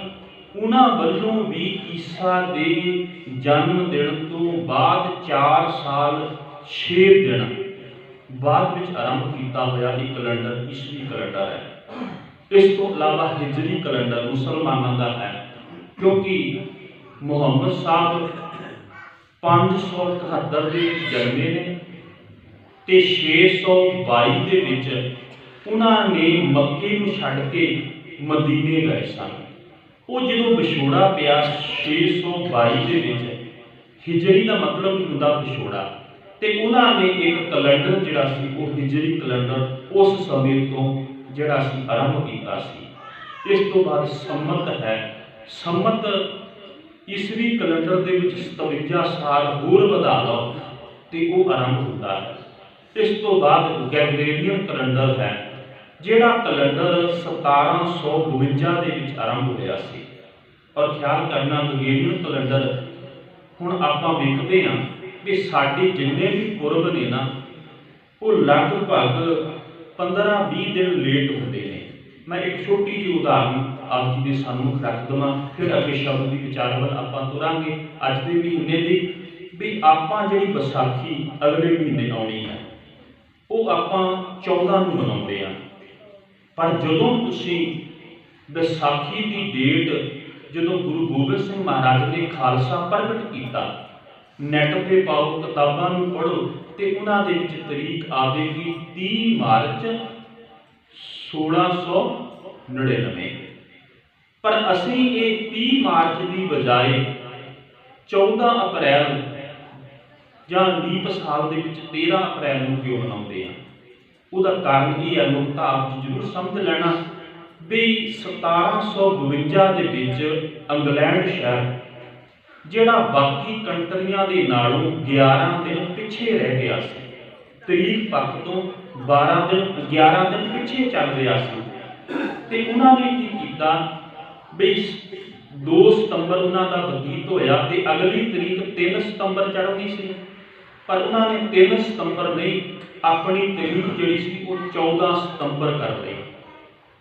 ਉਹਨਾਂ ਵੱਲੋਂ ਵੀ ਈਸਾ ਦੇ ਜਨਮ ਦਿਨ ਤੋਂ ਬਾਅਦ 4 ਸਾਲ 6 ਦਿਨ ਬਾਅਦ ਵਿੱਚ ਆਰੰਭ ਕੀਤਾ ਹੋਇਆ ਇਹ ਕੈਲੰਡਰ ਈਸਵੀ ਕੈਲੰਡਰ ਹੈ। ਇਸ ਤੋਂ ਇਲਾਵਾ ਹਿਜਰੀ ਕੈਲੰਡਰ ਮੁਸਲਮਾਨਾਂ ਦਾ ਹੈ, ਕਿਉਂਕਿ ਮੁਹੰਮਦ ਸਾਹਿਬ 571 ਦੇ ਵਿੱਚ ਜਨਮੇ ਨੇ ਤੇ 622 ਦੇ ਵਿੱਚ ਉਹਨਾਂ ਨੇ ਮੱਕੇ ਨੂੰ ਛੱਡ ਕੇ ਮਦੀਨੇ ਗਏ ਸਨ। ਉਹ ਜਦੋਂ ਵਿਛੋੜਾ ਪਿਆ 622 ਦੇ ਵਿੱਚ, ਹਿਜਰੀ ਦਾ ਮਤਲਬ ਹੁੰਦਾ ਵਿਛੋੜਾ, ਤੇ ਉਹਨਾਂ ਨੇ ਇੱਕ ਕੈਲੰਡਰ ਜਿਹੜਾ ਸੀ ਉਹ ਹਿਜਰੀ ਕੈਲੰਡਰ ਉਸ ਸਮੇਂ ਤੋਂ ਜਿਹੜਾ ਸੀ ਆਰੰਭ ਕੀਤਾ ਸੀ। ਇਸ ਤੋਂ ਬਾਅਦ ਸੰਮਤ ਹੈ। ਸੰਮਤ ਈਸਵੀ ਕੈਲੰਡਰ ਦੇ ਵਿੱਚ 57 ਸਾਲ ਹੋਰ ਵਧਾ ਲਓ ਤੇ ਉਹ ਆਰੰਭ ਹੁੰਦਾ ਹੈ। ਇਸ ਤੋਂ ਬਾਅਦ ਗ੍ਰੈਗੋਰੀਅਨ ਕੈਲੰਡਰ ਹੈ, ਜਿਹੜਾ ਕੈਲੰਡਰ 1752 ਦੇ ਵਿੱਚ ਆਰੰਭ ਹੋਇਆ ਸੀ। ਔਰ ਖਿਆਲ ਕਰਨਾ ਗ੍ਰੈਗੋਰੀਅਨ ਕੈਲੰਡਰ ਹੁਣ ਆਪਾਂ ਵੇਖਦੇ ਹਾਂ ਕਿ ਸਾਡੇ ਜਿੰਨੇ ਵੀ ਪੁਰਬ ਨੇ ਨਾ ਉਹ ਲਗਭਗ 15-20 ਦਿਨ ਲੇਟ ਹੁੰਦੇ ਨੇ। ਮੈਂ ਇੱਕ ਛੋਟੀ ਜਿਹੀ ਉਦਾਹਰਨ ਆਪ ਜੀ ਦੇ ਸਾਹਮਣੇ ਰੱਖ ਦੇਵਾਂ, ਫਿਰ ਅੱਗੇ ਸ਼ਬਦ ਦੀ ਵਿਚਾਰ ਵੱਲ ਆਪਾਂ ਤੁਰਾਂਗੇ। ਅੱਜ ਦੇ ਮਹੀਨੇ ਦੀ ਵੀ ਆਪਾਂ ਜਿਹੜੀ ਵਿਸਾਖੀ ਅਗਲੇ ਮਹੀਨੇ ਆਉਣੀ ਹੈ ਉਹ ਆਪਾਂ 14 ਨੂੰ ਮਨਾਉਂਦੇ ਹਾਂ। ਪਰ ਜਦੋਂ ਤੁਸੀਂ ਵਿਸਾਖੀ ਦੀ ਡੇਟ ਜਦੋਂ ਗੁਰੂ ਗੋਬਿੰਦ ਸਿੰਘ ਮਹਾਰਾਜ ਨੇ ਖਾਲਸਾ ਪ੍ਰਗਟ ਕੀਤਾ, ਨੈੱਟ 'ਤੇ ਪਾਓ, ਕਿਤਾਬਾਂ ਨੂੰ ਪੜ੍ਹੋ ਤੇ ਉਹਨਾਂ ਦੇ ਵਿੱਚ ਤਰੀਕ ਆਵੇਗੀ 30 ਮਾਰਚ 1699। ਪਰ ਅਸੀਂ ਇਹ 30 ਮਾਰਚ ਦੀ ਬਜਾਏ 14 ਅਪ੍ਰੈਲ ਜਾਂ ਲੀਪ ਸਾਲ ਦੇ ਵਿੱਚ 13 ਅਪ੍ਰੈਲ ਨੂੰ ਕਿਉਂ ਮਨਾਉਂਦੇ ਹਾਂ? ਉਹਦਾ ਕਾਰਨ ਇਹ ਹੈ, ਨੁਕਤਾ ਆਪ ਜੀ ਜ਼ਰੂਰ ਸਮਝ ਲੈਣਾ ਵੀ 1752 ਦੇ ਵਿੱਚ ਇੰਗਲੈਂਡ ਸ਼ਹਿਰ ਜਿਹੜਾ ਬਾਕੀ ਕੰਟਰੀਆਂ ਦੇ ਨਾਲੋਂ 11 ਦਿਨ ਪਿੱਛੇ ਰਹਿ ਗਿਆ ਸੀ। ਤਰੀਕ ਪੱਖ ਤੋਂ 11 ਦਿਨ ਪਿੱਛੇ ਚੱਲ ਰਿਹਾ ਸੀ। ਤੇ ਉਹਨਾਂ ਨੇ ਕੀ ਕੀਤਾ ਵੀ 2 ਸਤੰਬਰ ਉਹਨਾਂ ਦਾ ਬਤੀਤ ਹੋਇਆ ਤੇ ਅਗਲੀ ਤਰੀਕ 3 ਸਤੰਬਰ ਚੜ੍ਹਦੀ ਸੀ, ਪਰ ਉਹਨਾਂ ਨੇ 3 ਸਤੰਬਰ ਨਹੀਂ, ਆਪਣੀ ਤਰੀਕ ਜਿਹੜੀ ਸੀ ਉਹ 14 ਸਤੰਬਰ ਕਰ ਲਈ।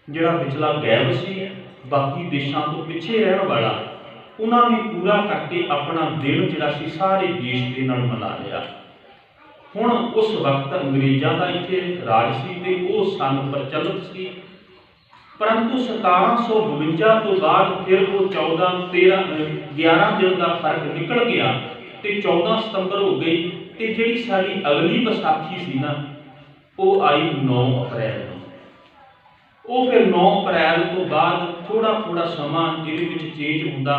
ਜਿਹੜਾ ਪਿਛਲਾ ਗੈਪ ਸੀ ਬਾਕੀ ਦੇਸ਼ਾਂ ਤੋਂ ਪਿੱਛੇ ਰਹਿਣ ਵਾਲਾ, ਉਹਨਾਂ ਨੇ ਪੂਰਾ ਕਰਕੇ ਆਪਣਾ ਦਿਨ ਜਿਹੜਾ ਸੀ ਸਾਰੇ ਦੇਸ਼ ਦੇ ਨਾਲ ਮਨਾ ਲਿਆ। ਹੁਣ ਉਸ ਵਕਤ ਅੰਗਰੇਜ਼ਾਂ ਦਾ ਇੱਥੇ ਰਾਜ ਸੀ ਤੇ ਉਹ ਸੰਨ ਪ੍ਰਚਲਿਤ ਸੀ, ਪਰੰਤੂ 1752 ਤੋਂ ਬਾਅਦ ਫਿਰ ਉਹ 11 ਦਿਨ ਦਾ ਫਰਕ ਨਿਕਲ ਗਿਆ ਤੇ 14 ਸਤੰਬਰ ਹੋ ਗਈ। ਤੇ ਜਿਹੜੀ ਸਾਡੀ ਅਗਲੀ ਵਿਸਾਖੀ ਸੀ ਨਾ, ਉਹ ਆਈ 9 ਅਪ੍ਰੈਲ ਨੂੰ। ਉਹ ਫਿਰ 9 ਅਪ੍ਰੈਲ ਤੋਂ ਬਾਅਦ ਥੋੜਾ ਸਮਾਂ ਜਿਹਦੇ ਵਿੱਚ ਚੇਂਜ ਹੁੰਦਾ,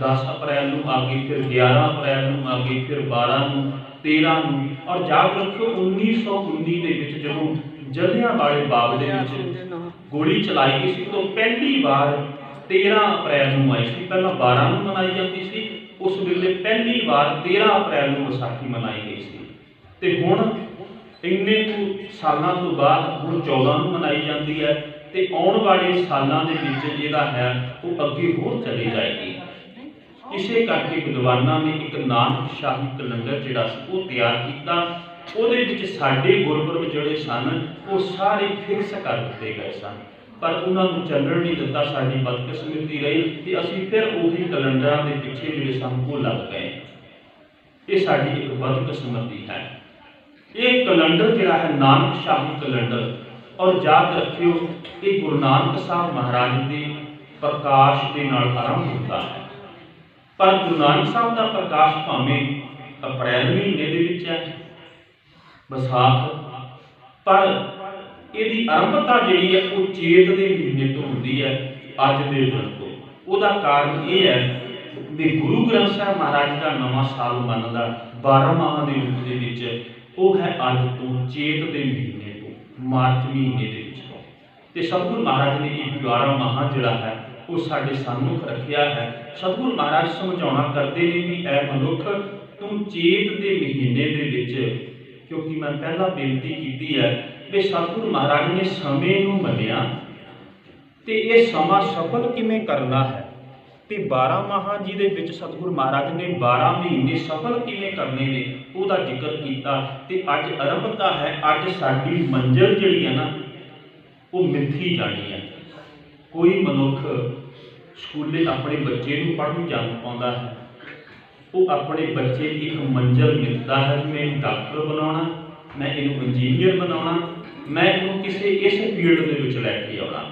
10 ਅਪ੍ਰੈਲ ਨੂੰ ਆ ਗਈ, ਫਿਰ 11 ਅਪ੍ਰੈਲ ਨੂੰ ਆ ਗਈ, ਫਿਰ 12 ਨੂੰ, 13 ਨੂੰ। ਔਰ ਯਾਦ ਰੱਖੋ 1919 ਦੇ ਵਿੱਚ ਜਦੋਂ ਜਲਿਆਂਵਾਲੇ ਬਾਗ ਦੇ ਵਿੱਚ ਗੋਲੀ ਚਲਾਈ ਗਈ ਸੀ ਤਾਂ ਪਹਿਲੀ ਵਾਰ 13 ਅਪ੍ਰੈਲ ਨੂੰ ਆਈ ਸੀ। ਪਹਿਲਾਂ 12 ਨੂੰ ਮਨਾਈ ਜਾਂਦੀ ਸੀ, ਉਸ ਵੇਲੇ ਪਹਿਲੀ ਵਾਰ 13 ਅਪ੍ਰੈਲ ਨੂੰ ਵਿਸਾਖੀ ਮਨਾਈ ਗਈ ਸੀ। ਤੇ ਹੁਣ ਇੰਨੇ ਕੁ ਸਾਲਾਂ ਤੋਂ ਬਾਅਦ ਹੁਣ 14 ਨੂੰ ਮਨਾਈ ਜਾਂਦੀ ਹੈ ਤੇ ਆਉਣ ਵਾਲੇ ਸਾਲਾਂ ਦੇ ਵਿੱਚ ਜਿਹੜਾ ਹੈ ਉਹ ਅੱਗੇ ਹੋਰ ਚਲੀ ਜਾਏਗੀ। ਇਸੇ ਕਰਕੇ ਵਿਦਵਾਨਾਂ ਨੇ ਇੱਕ ਨਾਨਕਸ਼ਾਹੀ ਕੈਲੰਡਰ ਜਿਹੜਾ ਸੀ ਉਹ ਤਿਆਰ ਕੀਤਾ। ਉਹਦੇ ਵਿੱਚ ਸਾਡੇ ਗੁਰਪੁਰਬ ਜਿਹੜੇ ਸਨ ਉਹ ਸਾਰੇ ਫਿਕਸ ਕਰ ਦਿੱਤੇ ਗਏ ਸਨ, ਪਰ ਉਹਨਾਂ ਨੂੰ ਚੱਲਣ ਨਹੀਂ ਦਿੱਤਾ। ਸਾਡੀ ਬਦਕਿਸਮਤੀ ਰਹੀ ਕਿ ਅਸੀਂ ਫਿਰ ਉਹੀ ਕੈਲੰਡਰਾਂ ਦੇ ਪਿੱਛੇ ਜਿਹੜੇ ਸਨ ਉਹ ਲੱਗ ਗਏ। ਇਹ ਸਾਡੀ ਇੱਕ ਬਦਕਿਸਮਤੀ ਹੈ। ਇਹ ਕੈਲੰਡਰ ਜਿਹੜਾ ਹੈ ਨਾਨਕਸ਼ਾਹੀ ਕੈਲੰਡਰ, ਔਰ ਯਾਦ ਰੱਖਿਓ ਇਹ ਗੁਰੂ ਨਾਨਕ ਸਾਹਿਬ ਮਹਾਰਾਜ ਦੇ ਪ੍ਰਕਾਸ਼ ਦੇ ਨਾਲ ਆਰੰਭ ਹੁੰਦਾ ਹੈ। ਪਰ ਗੁਰੂ ਨਾਨਕ ਸਾਹਿਬ ਦਾ ਪ੍ਰਕਾਸ਼ ਭਾਵੇਂ ਅਪ੍ਰੈਲ ਮਹੀਨੇ ਦੇ ਵਿੱਚ ਹੈ ਵਿਸਾਖ, ਪਰ ਇਹਦੀ ਆਰੰਭਤਾ ਜਿਹੜੀ ਹੈ ਉਹ ਚੇਤ ਦੇ ਮਹੀਨੇ ਤੋਂ ਹੁੰਦੀ ਹੈ, ਅੱਜ ਦੇ ਦਿਨ ਤੋਂ। ਉਹਦਾ ਕਾਰਨ ਇਹ ਹੈ ਵੀ ਗੁਰੂ ਗ੍ਰੰਥ ਸਾਹਿਬ ਮਹਾਰਾਜ ਦਾ ਨਵਾਂ ਸਾਲ ਮੰਨਣ ਦਾ 12 ਮਾਹਾਂ ਦੇ ਰੂਪ ਦੇ ਵਿੱਚ ਉਹ ਹੈ ਅੱਜ ਤੋਂ ਚੇਤ ਦੇ ਮਹੀਨੇ ਤੋਂ, ਮਾਰਚ ਮਹੀਨੇ ਦੇ ਵਿੱਚ। ਤੇ ਸਤਿਗੁਰੂ ਮਹਾਰਾਜ ਨੇ ਇਹ 12 ਮਾਹਾਂ ਜਿਹੜਾ ਹੈ ਉਹ ਸਾਡੇ ਸਾਹਮਣੇ ਰੱਖਿਆ ਹੈ। ਸਤਿਗੁਰੂ ਮਹਾਰਾਜ ਸਮਝਾਉਣਾ ਕਰਦੇ ਨੇ ਵੀ ਐ ਮਨੁੱਖ ਤੂੰ ਚੇਤ ਦੇ ਮਹੀਨੇ ਦੇ ਵਿੱਚ, ਕਿਉਂਕਿ ਮੈਂ ਪਹਿਲਾਂ ਬੇਨਤੀ ਕੀਤੀ ਹੈ ਵੀ ਸਤਿਗੁਰੂ ਮਹਾਰਾਜ ਨੇ ਸਮੇਂ ਨੂੰ ਮੰਨਿਆ ਤੇ ਇਹ ਸਮਾਂ ਸਫਲ ਕਿਵੇਂ ਕਰਨਾ ਹੈ ਤੇ 12 ਮਾਹਾਂ ਜੀ ਦੇ ਵਿੱਚ ਸਤਿਗੁਰੂ ਮਹਾਰਾਜ ਨੇ 12 ਮਹੀਨੇ ਸਫਲ ਕਿਵੇਂ ਕਰਨੇ ਨੇ ਉਹਦਾ ਜ਼ਿਕਰ ਕੀਤਾ। ਤੇ ਅੱਜ ਆਰੰਭਤਾ ਹੈ। ਅੱਜ ਸਾਡੀ ਮੰਜ਼ਿਲ ਜਿਹੜੀ ਹੈ ਨਾ ਉਹ ਮਿੱਥੀ ਜਾਣੀ ਹੈ। ਕੋਈ ਮਨੁੱਖ ਸਕੂਲੇ ਆਪਣੇ ਬੱਚੇ ਨੂੰ ਪੜ੍ਹਨ ਜਾਣ ਪਾਉਂਦਾ ਹੈ, ਉਹ ਆਪਣੇ ਬੱਚੇ ਦੀ ਇੱਕ ਮੰਜ਼ਿਲ ਮਿਲਦਾ ਹੈ। ਮੈਂ ਇਹਨੂੰ ਡਾਕਟਰ ਬਣਾਉਣਾ, ਮੈਂ ਇਹਨੂੰ ਇੰਜੀਨੀਅਰ ਬਣਾਉਣਾ, ਮੈਂ ਇਹਨੂੰ ਕਿਸੇ ਇਸ ਫੀਲਡ ਦੇ ਵਿੱਚ ਲੈ ਕੇ ਆਉਣਾ।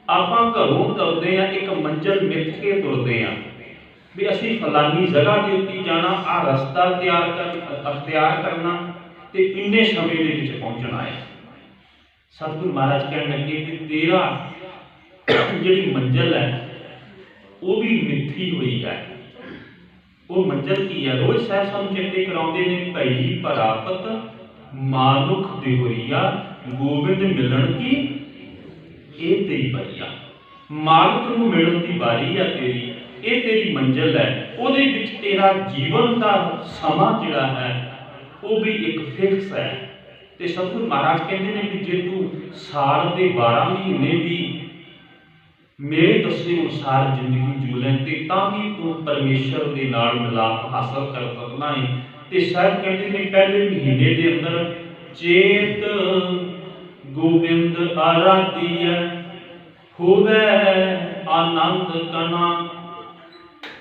ਆਪਾਂ ਘਰੋਂ ਤੁਰਦੇ ਹਾਂ ਇੱਕ ਮੰਜ਼ਿਲ ਮਿੱਥ ਕੇ ਤੁਰਦੇ ਹਾਂ ਵੀ ਅਸੀਂ ਫਲਾਨੀ ਜਗ੍ਹਾ ਦੇ ਉੱਤੇ ਜਾਣਾ, ਆਹ ਰਸਤਾ ਅਖਤਿਆਰ ਕਰਨਾ ਤੇ ਇੰਨੇ ਸਮੇਂ ਦੇ ਵਿੱਚ ਪਹੁੰਚਣਾ ਹੈ। ਸਤਿਗੁਰੂ ਮਹਾਰਾਜ ਕਹਿਣ ਲੱਗੇ ਕਿ ਤੇਰਾ ਜਿਹੜੀ ਮੰਜ਼ਿਲ ਹੈ ਉਹ ਵੀ ਮਿੱਥੀ ਹੋਈ ਹੈ। ਉਹ ਮੰਜ਼ਿਲ ਕੀ ਹੈ? ਰੋਜ਼ ਸਾਹਿਬ ਸਾਨੂੰ ਚੇਤੇ ਕਰਾਉਂਦੇ ਨੇ, ਭਈ ਪ੍ਰਾਪਤ ਮਾਨੁਖ ਦਿਹੁਰੀਆ ਗੋਬਿੰਦ ਮਿਲਣ ਕੀ ਇਹ ਤੇਰੀ ਬਰੀਆ। ਮਾਲਕ ਨੂੰ ਮਿਲਣ ਦੀ ਵਾਰੀ ਆ ਤੇਰੀ, ਇਹ ਤੇਰੀ ਮੰਜ਼ਿਲ ਹੈ। ਉਹਦੇ ਵਿੱਚ ਤੇਰਾ ਜੀਵਨ ਦਾ ਸਮਾਂ ਜਿਹੜਾ ਹੈ ਉਹ ਵੀ ਇੱਕ ਫਿਕਸ ਹੈ। ਤੇ ਸਤਿਗੁਰੂ ਮਹਾਰਾਜ ਕਹਿੰਦੇ ਨੇ ਕਿ ਜੇ ਤੂੰ ਸਾਲ ਦੇ 12 ਮਹੀਨੇ ਵੀ ਮੇਰੇ ਦੱਸੇ ਅਨੁਸਾਰ ਜ਼ਿੰਦਗੀ ਜੂ ਲੈ ਤੇ ਤਾਂ ਵੀ ਤੂੰ ਪਰਮੇਸ਼ਰ ਦੇ ਨਾਲ ਮਿਲਾਪ ਹਾਸਲ ਕਰ ਸਕਣਾ ਹੈ। ਤੇ ਸਾਹਿਬ ਕਹਿੰਦੇ ਨੇ ਪਹਿਲੇ ਮਹੀਨੇ ਦੇ ਅੰਦਰ ਚੇਤ ਗੋਬਿੰਦ ਆਰਾਧੀਐ ਹੋਵੇ ਆਨੰਦ ਕਣਾ।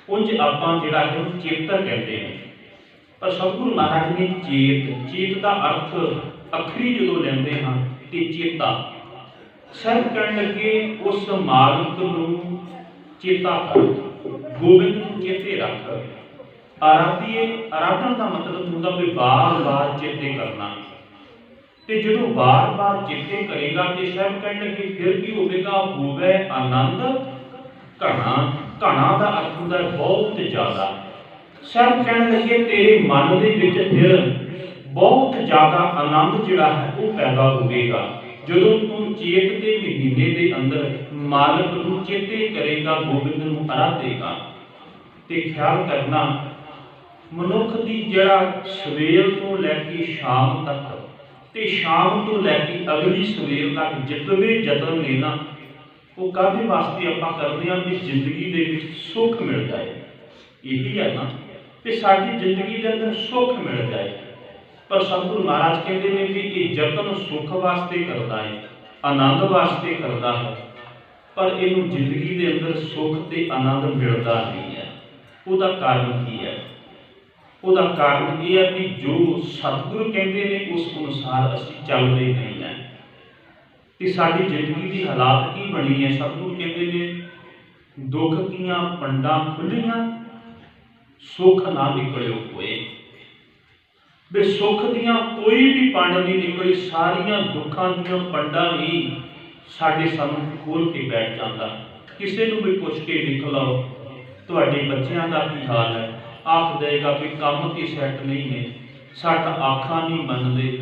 ਉਂਝ ਆਪਾਂ ਜਿਹੜਾ ਹੈ ਚੇਤਰ ਕਹਿੰਦੇ ਨੇ, ਪਰ ਸਤਿਗੁਰੂ ਮਹਾਰਾਜ ਨੇ ਚੇਤ ਦਾ ਅਰਥ ਅੱਖਰੀ ਜਦੋਂ ਲੈਂਦੇ ਹਾਂ ਤੇ ਚੇਤਾ। ਸਾਹਿਬ ਕਹਿਣ ਲੱਗੇ ਉਸ ਮਾਲਕ ਨੂੰ ਚੇਤਾ ਕਰ, ਗੋਬਿੰਦ ਨੂੰ ਚੇਤੇ ਰੱਖ। ਆਰਾਧਨ ਦਾ ਮਤਲਬ ਹੁੰਦਾ ਵੀ ਬਾਰ-ਬਾਰ ਚੇਤੇ ਕਰਨਾ। ਤੇ ਜਦੋਂ ਬਾਰ-ਬਾਰ ਚੇਤੇ ਕਰੇਗਾ ਤੇ ਸਾਹਿਬ ਕਹਿਣ ਲੱਗੇ ਫਿਰ ਕੀ ਹੋਵੇਗਾ? ਹੋਵੇ ਆਨੰਦ ਘਣਾ। ਘਣਾ ਦਾ ਅਰਥ ਹੁੰਦਾ ਬਹੁਤ ਜ਼ਿਆਦਾ। ਸਾਹਿਬ ਕਹਿਣ ਲੱਗੇ ਤੇਰੇ ਮਨ ਦੇ ਵਿੱਚ ਫਿਰ ਬਹੁਤ ਜ਼ਿਆਦਾ ਆਨੰਦ ਜਿਹੜਾ ਹੈ ਉਹ ਪੈਦਾ ਹੋਵੇਗਾ। ਜਦੋਂ ਤੂੰ ਚੇਤ ਦੇ ਮਹੀਨੇ ਦੇ ਅੰਦਰ ਮਾਲਕ ਨੂੰ ਚੇਤੇ ਕਰੇਗਾ, ਗੋਬਿੰਦ ਨੂੰ ਅਰਾਧੇਗਾ। ਤੇ ਖਿਆਲ ਕਰਨਾ, ਮਨੁੱਖ ਦੀ ਜਿਹੜਾ ਸਵੇਰ ਤੋਂ ਲੈ ਕੇ ਸ਼ਾਮ ਤੱਕ ਤੇ ਸ਼ਾਮ ਤੋਂ ਲੈ ਕੇ ਅਗਲੀ ਸਵੇਰ ਤੱਕ ਜਿਤਨੇ ਯਤਨ ਨੇ ਨਾ, ਉਹ ਕਾਹਦੇ ਵਾਸਤੇ ਆਪਾਂ ਕਰਦੇ ਹਾਂ? ਵੀ ਜ਼ਿੰਦਗੀ ਦੇ ਵਿੱਚ ਸੁੱਖ ਮਿਲ ਜਾਏ। ਇਹੀ ਹੈ ਨਾ ਕਿ ਸਾਡੀ ਜ਼ਿੰਦਗੀ ਦੇ ਅੰਦਰ ਸੁੱਖ ਮਿਲ ਜਾਏ। ਪਰ ਸਤਿਗੁਰੂ ਮਹਾਰਾਜ ਕਹਿੰਦੇ ਨੇ ਵੀ ਇਹ ਯਤਨ ਸੁੱਖ ਵਾਸਤੇ ਕਰਦਾ ਹੈ, ਆਨੰਦ ਵਾਸਤੇ ਕਰਦਾ ਹੈ, ਪਰ ਇਹਨੂੰ ਜ਼ਿੰਦਗੀ ਦੇ ਅੰਦਰ ਸੁੱਖ ਤੇ ਆਨੰਦ ਮਿਲਦਾ ਨਹੀਂ ਹੈ। ਉਹਦਾ ਕਾਰਨ ਕੀ ਹੈ? ਉਹਦਾ ਕਾਰਨ ਇਹ ਹੈ ਵੀ ਜੋ ਸਤਿਗੁਰੂ ਕਹਿੰਦੇ ਨੇ ਉਸ ਅਨੁਸਾਰ ਅਸੀਂ ਚੱਲਦੇ ਨਹੀਂ ਹਾਂ। ਤੇ ਸਾਡੀ ਜ਼ਿੰਦਗੀ ਦੀ ਹਾਲਾਤ ਕੀ ਬਣੀ ਹੈ? ਸਤਿਗੁਰੂ ਕਹਿੰਦੇ ਨੇ ਦੁੱਖ ਦੀਆਂ ਪੰਡਾਂ ਖੁੱਲੀਆਂ, ਸੁੱਖ ਨਾ ਨਿਕਲਿਓ ਹੋਏ। ਵੀ ਸੁੱਖ ਦੀਆਂ ਕੋਈ ਵੀ ਪੰਡ ਨਹੀਂ ਨਿਕਲੀ, ਸਾਰੀਆਂ ਦੁੱਖਾਂ ਦੀਆਂ ਪੰਡਾਂ ਹੀ ਸਾਡੇ ਸਾਹਮਣੇ ਖੋਲ ਕੇ ਬੈਠ ਜਾਂਦਾ। ਕਿਸੇ ਨੂੰ ਵੀ ਪੁੱਛ ਕੇ ਦੇਖ ਲਓ ਤੁਹਾਡੇ ਬੱਚਿਆਂ ਦਾ ਕੀ ਹਾਲ ਹੈ, ਆਖ ਦੇਗਾ ਵੀ ਕੰਮ ਤੇ ਸੈੱਟ ਨਹੀਂ ਨੇ, ਸਾਡਾ ਆਖਾਂ ਨਹੀਂ ਮੰਨਦੇ,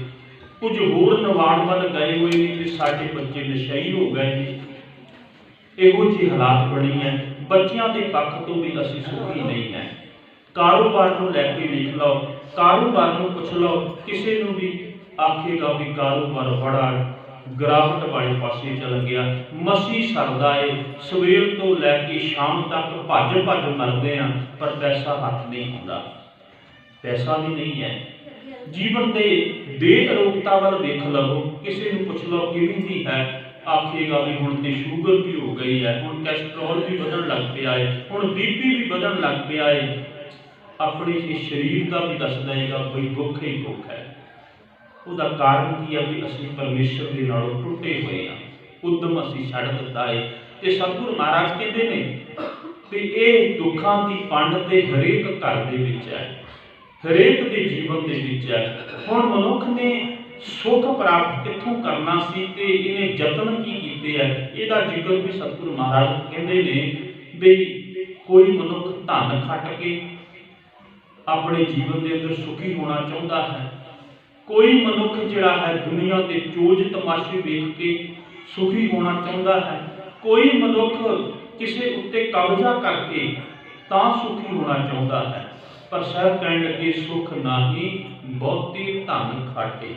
ਕੁਝ ਹੋਰ ਨਿਵਾਣ ਵੱਲ ਗਏ ਹੋਏ ਨੇ ਤੇ ਸਾਡੇ ਬੱਚੇ ਨਸ਼ਈ ਹੋ ਗਏ ਨੇ। ਇਹੋ ਜਿਹੀ ਹਾਲਾਤ ਬਣੀ ਹੈ। ਬੱਚਿਆਂ ਦੇ ਪੱਖ ਤੋਂ ਵੀ ਅਸੀਂ ਸੁਖੀ ਨਹੀਂ ਹੈ। ਕਾਰੋਬਾਰ ਨੂੰ ਲੈ ਕੇ ਵੇਖ ਲਓ, ਕਾਰੋਬਾਰ ਨੂੰ ਪੁੱਛ ਲਓ, ਕਿਸੇ ਨੂੰ ਵੀ ਆਖੇਗਾ ਵੀ ਕਾਰੋਬਾਰ ਬੜਾ ਗਿਰਾਵਟ ਵਾਲੇ ਪਾਸੇ ਚਲ ਗਿਆ, ਮਸੀ ਸਰਦਾ ਏ, ਸਵੇਰ ਤੋਂ ਲੈ ਕੇ ਸ਼ਾਮ ਤੱਕ ਭੱਜ ਮਰਦੇ ਆ, ਪਰ ਪੈਸਾ ਹੱਥ ਨਹੀਂ ਹੁੰਦਾ। ਪੈਸਾ ਵੀ ਨਹੀਂ ਹੈ। ਜੀਵਨ ਦੇ ਅਰੋਗਤਾ ਵੱਲ ਵੇਖ ਲਵੋ, ਕਿਸੇ ਨੂੰ ਪੁੱਛ ਲਓ ਕਿਵੇਂ ਦੀ ਹੈ, ਆਖੇਗਾ ਵੀ ਹੁਣ ਤੇ ਸ਼ੂਗਰ ਵੀ ਹੋ ਗਈ ਹੈ, ਹੁਣ ਕੈਸਟਰੋਲ ਵੀ ਵਧਣ ਲੱਗ ਪਿਆ ਹੈ, ਹੁਣ ਬੀਪੀ ਵੀ ਵਧਣ ਲੱਗ ਪਿਆ ਹੈ। ਆਪਣੇ ਇਸ ਸਰੀਰ ਦਾ ਵੀ ਦੱਸਦਾ ਹੈਗਾ ਕੋਈ ਦੁੱਖ ਹੀ ਦੁੱਖ ਹੈ। ਉਹਦਾ ਕਾਰਨ ਕੀ ਹੈ? ਵੀ ਅਸੀਂ ਪਰਮੇਸ਼ਰ ਦੇ ਨਾਲੋਂ ਟੁੱਟੇ ਹੋਏ ਹਾਂ, ਉਦਮ ਅਸੀਂ ਛੱਡ ਦਿੱਤਾ ਹੈ। ਤੇ ਸਤਿਗੁਰੂ ਮਹਾਰਾਜ ਕਹਿੰਦੇ ਨੇ ਕਿ ਇਹ ਦੁੱਖਾਂ ਦੀ ਪੰਡ ਤੇ ਹਰੇਕ ਘਰ ਦੇ ਵਿੱਚ ਹੈ, ਹਰੇਕ ਦੇ ਜੀਵਨ ਦੇ ਵਿੱਚ ਹੈ। ਹੁਣ ਮਨੁੱਖ ਨੇ ਸੁੱਖ ਪ੍ਰਾਪਤ ਕਿੱਥੋਂ ਕਰਨਾ ਸੀ ਤੇ ਇਹਨੇ ਯਤਨ ਕੀ ਕੀਤੇ ਹੈ, ਇਹਦਾ ਜ਼ਿਕਰ ਵੀ ਸਤਿਗੁਰੂ ਮਹਾਰਾਜ ਕਹਿੰਦੇ ਨੇ ਵੀ ਕੋਈ ਮਨੁੱਖ ਧਨ ਖੱਟ ਕੇ ਆਪਣੇ ਜੀਵਨ ਦੇ ਅੰਦਰ ਸੁਖੀ ਹੋਣਾ ਚਾਹੁੰਦਾ ਹੈ, ਕੋਈ ਮਨੁੱਖ ਜਿਹੜਾ ਹੈ ਦੁਨੀਆ ਦੇ ਚੋਜ ਤਮਾਸ਼ੇ ਵੇਖ ਕੇ ਸੁਖੀ ਹੋਣਾ ਚਾਹੁੰਦਾ ਹੈ, ਕੋਈ ਮਨੁੱਖ ਕਿਸੇ ਉੱਤੇ ਕਬਜ਼ਾ ਕਰਕੇ ਤਾਂ ਸੁਖੀ ਹੋਣਾ ਚਾਹੁੰਦਾ ਹੈ। ਪਰ ਸਾਹਿਬ ਕਹਿਣ ਲੱਗੇ ਸੁਖ ਨਾਹੀ ਬਹੁਤੀ ਧਨ ਖਾਟੇ,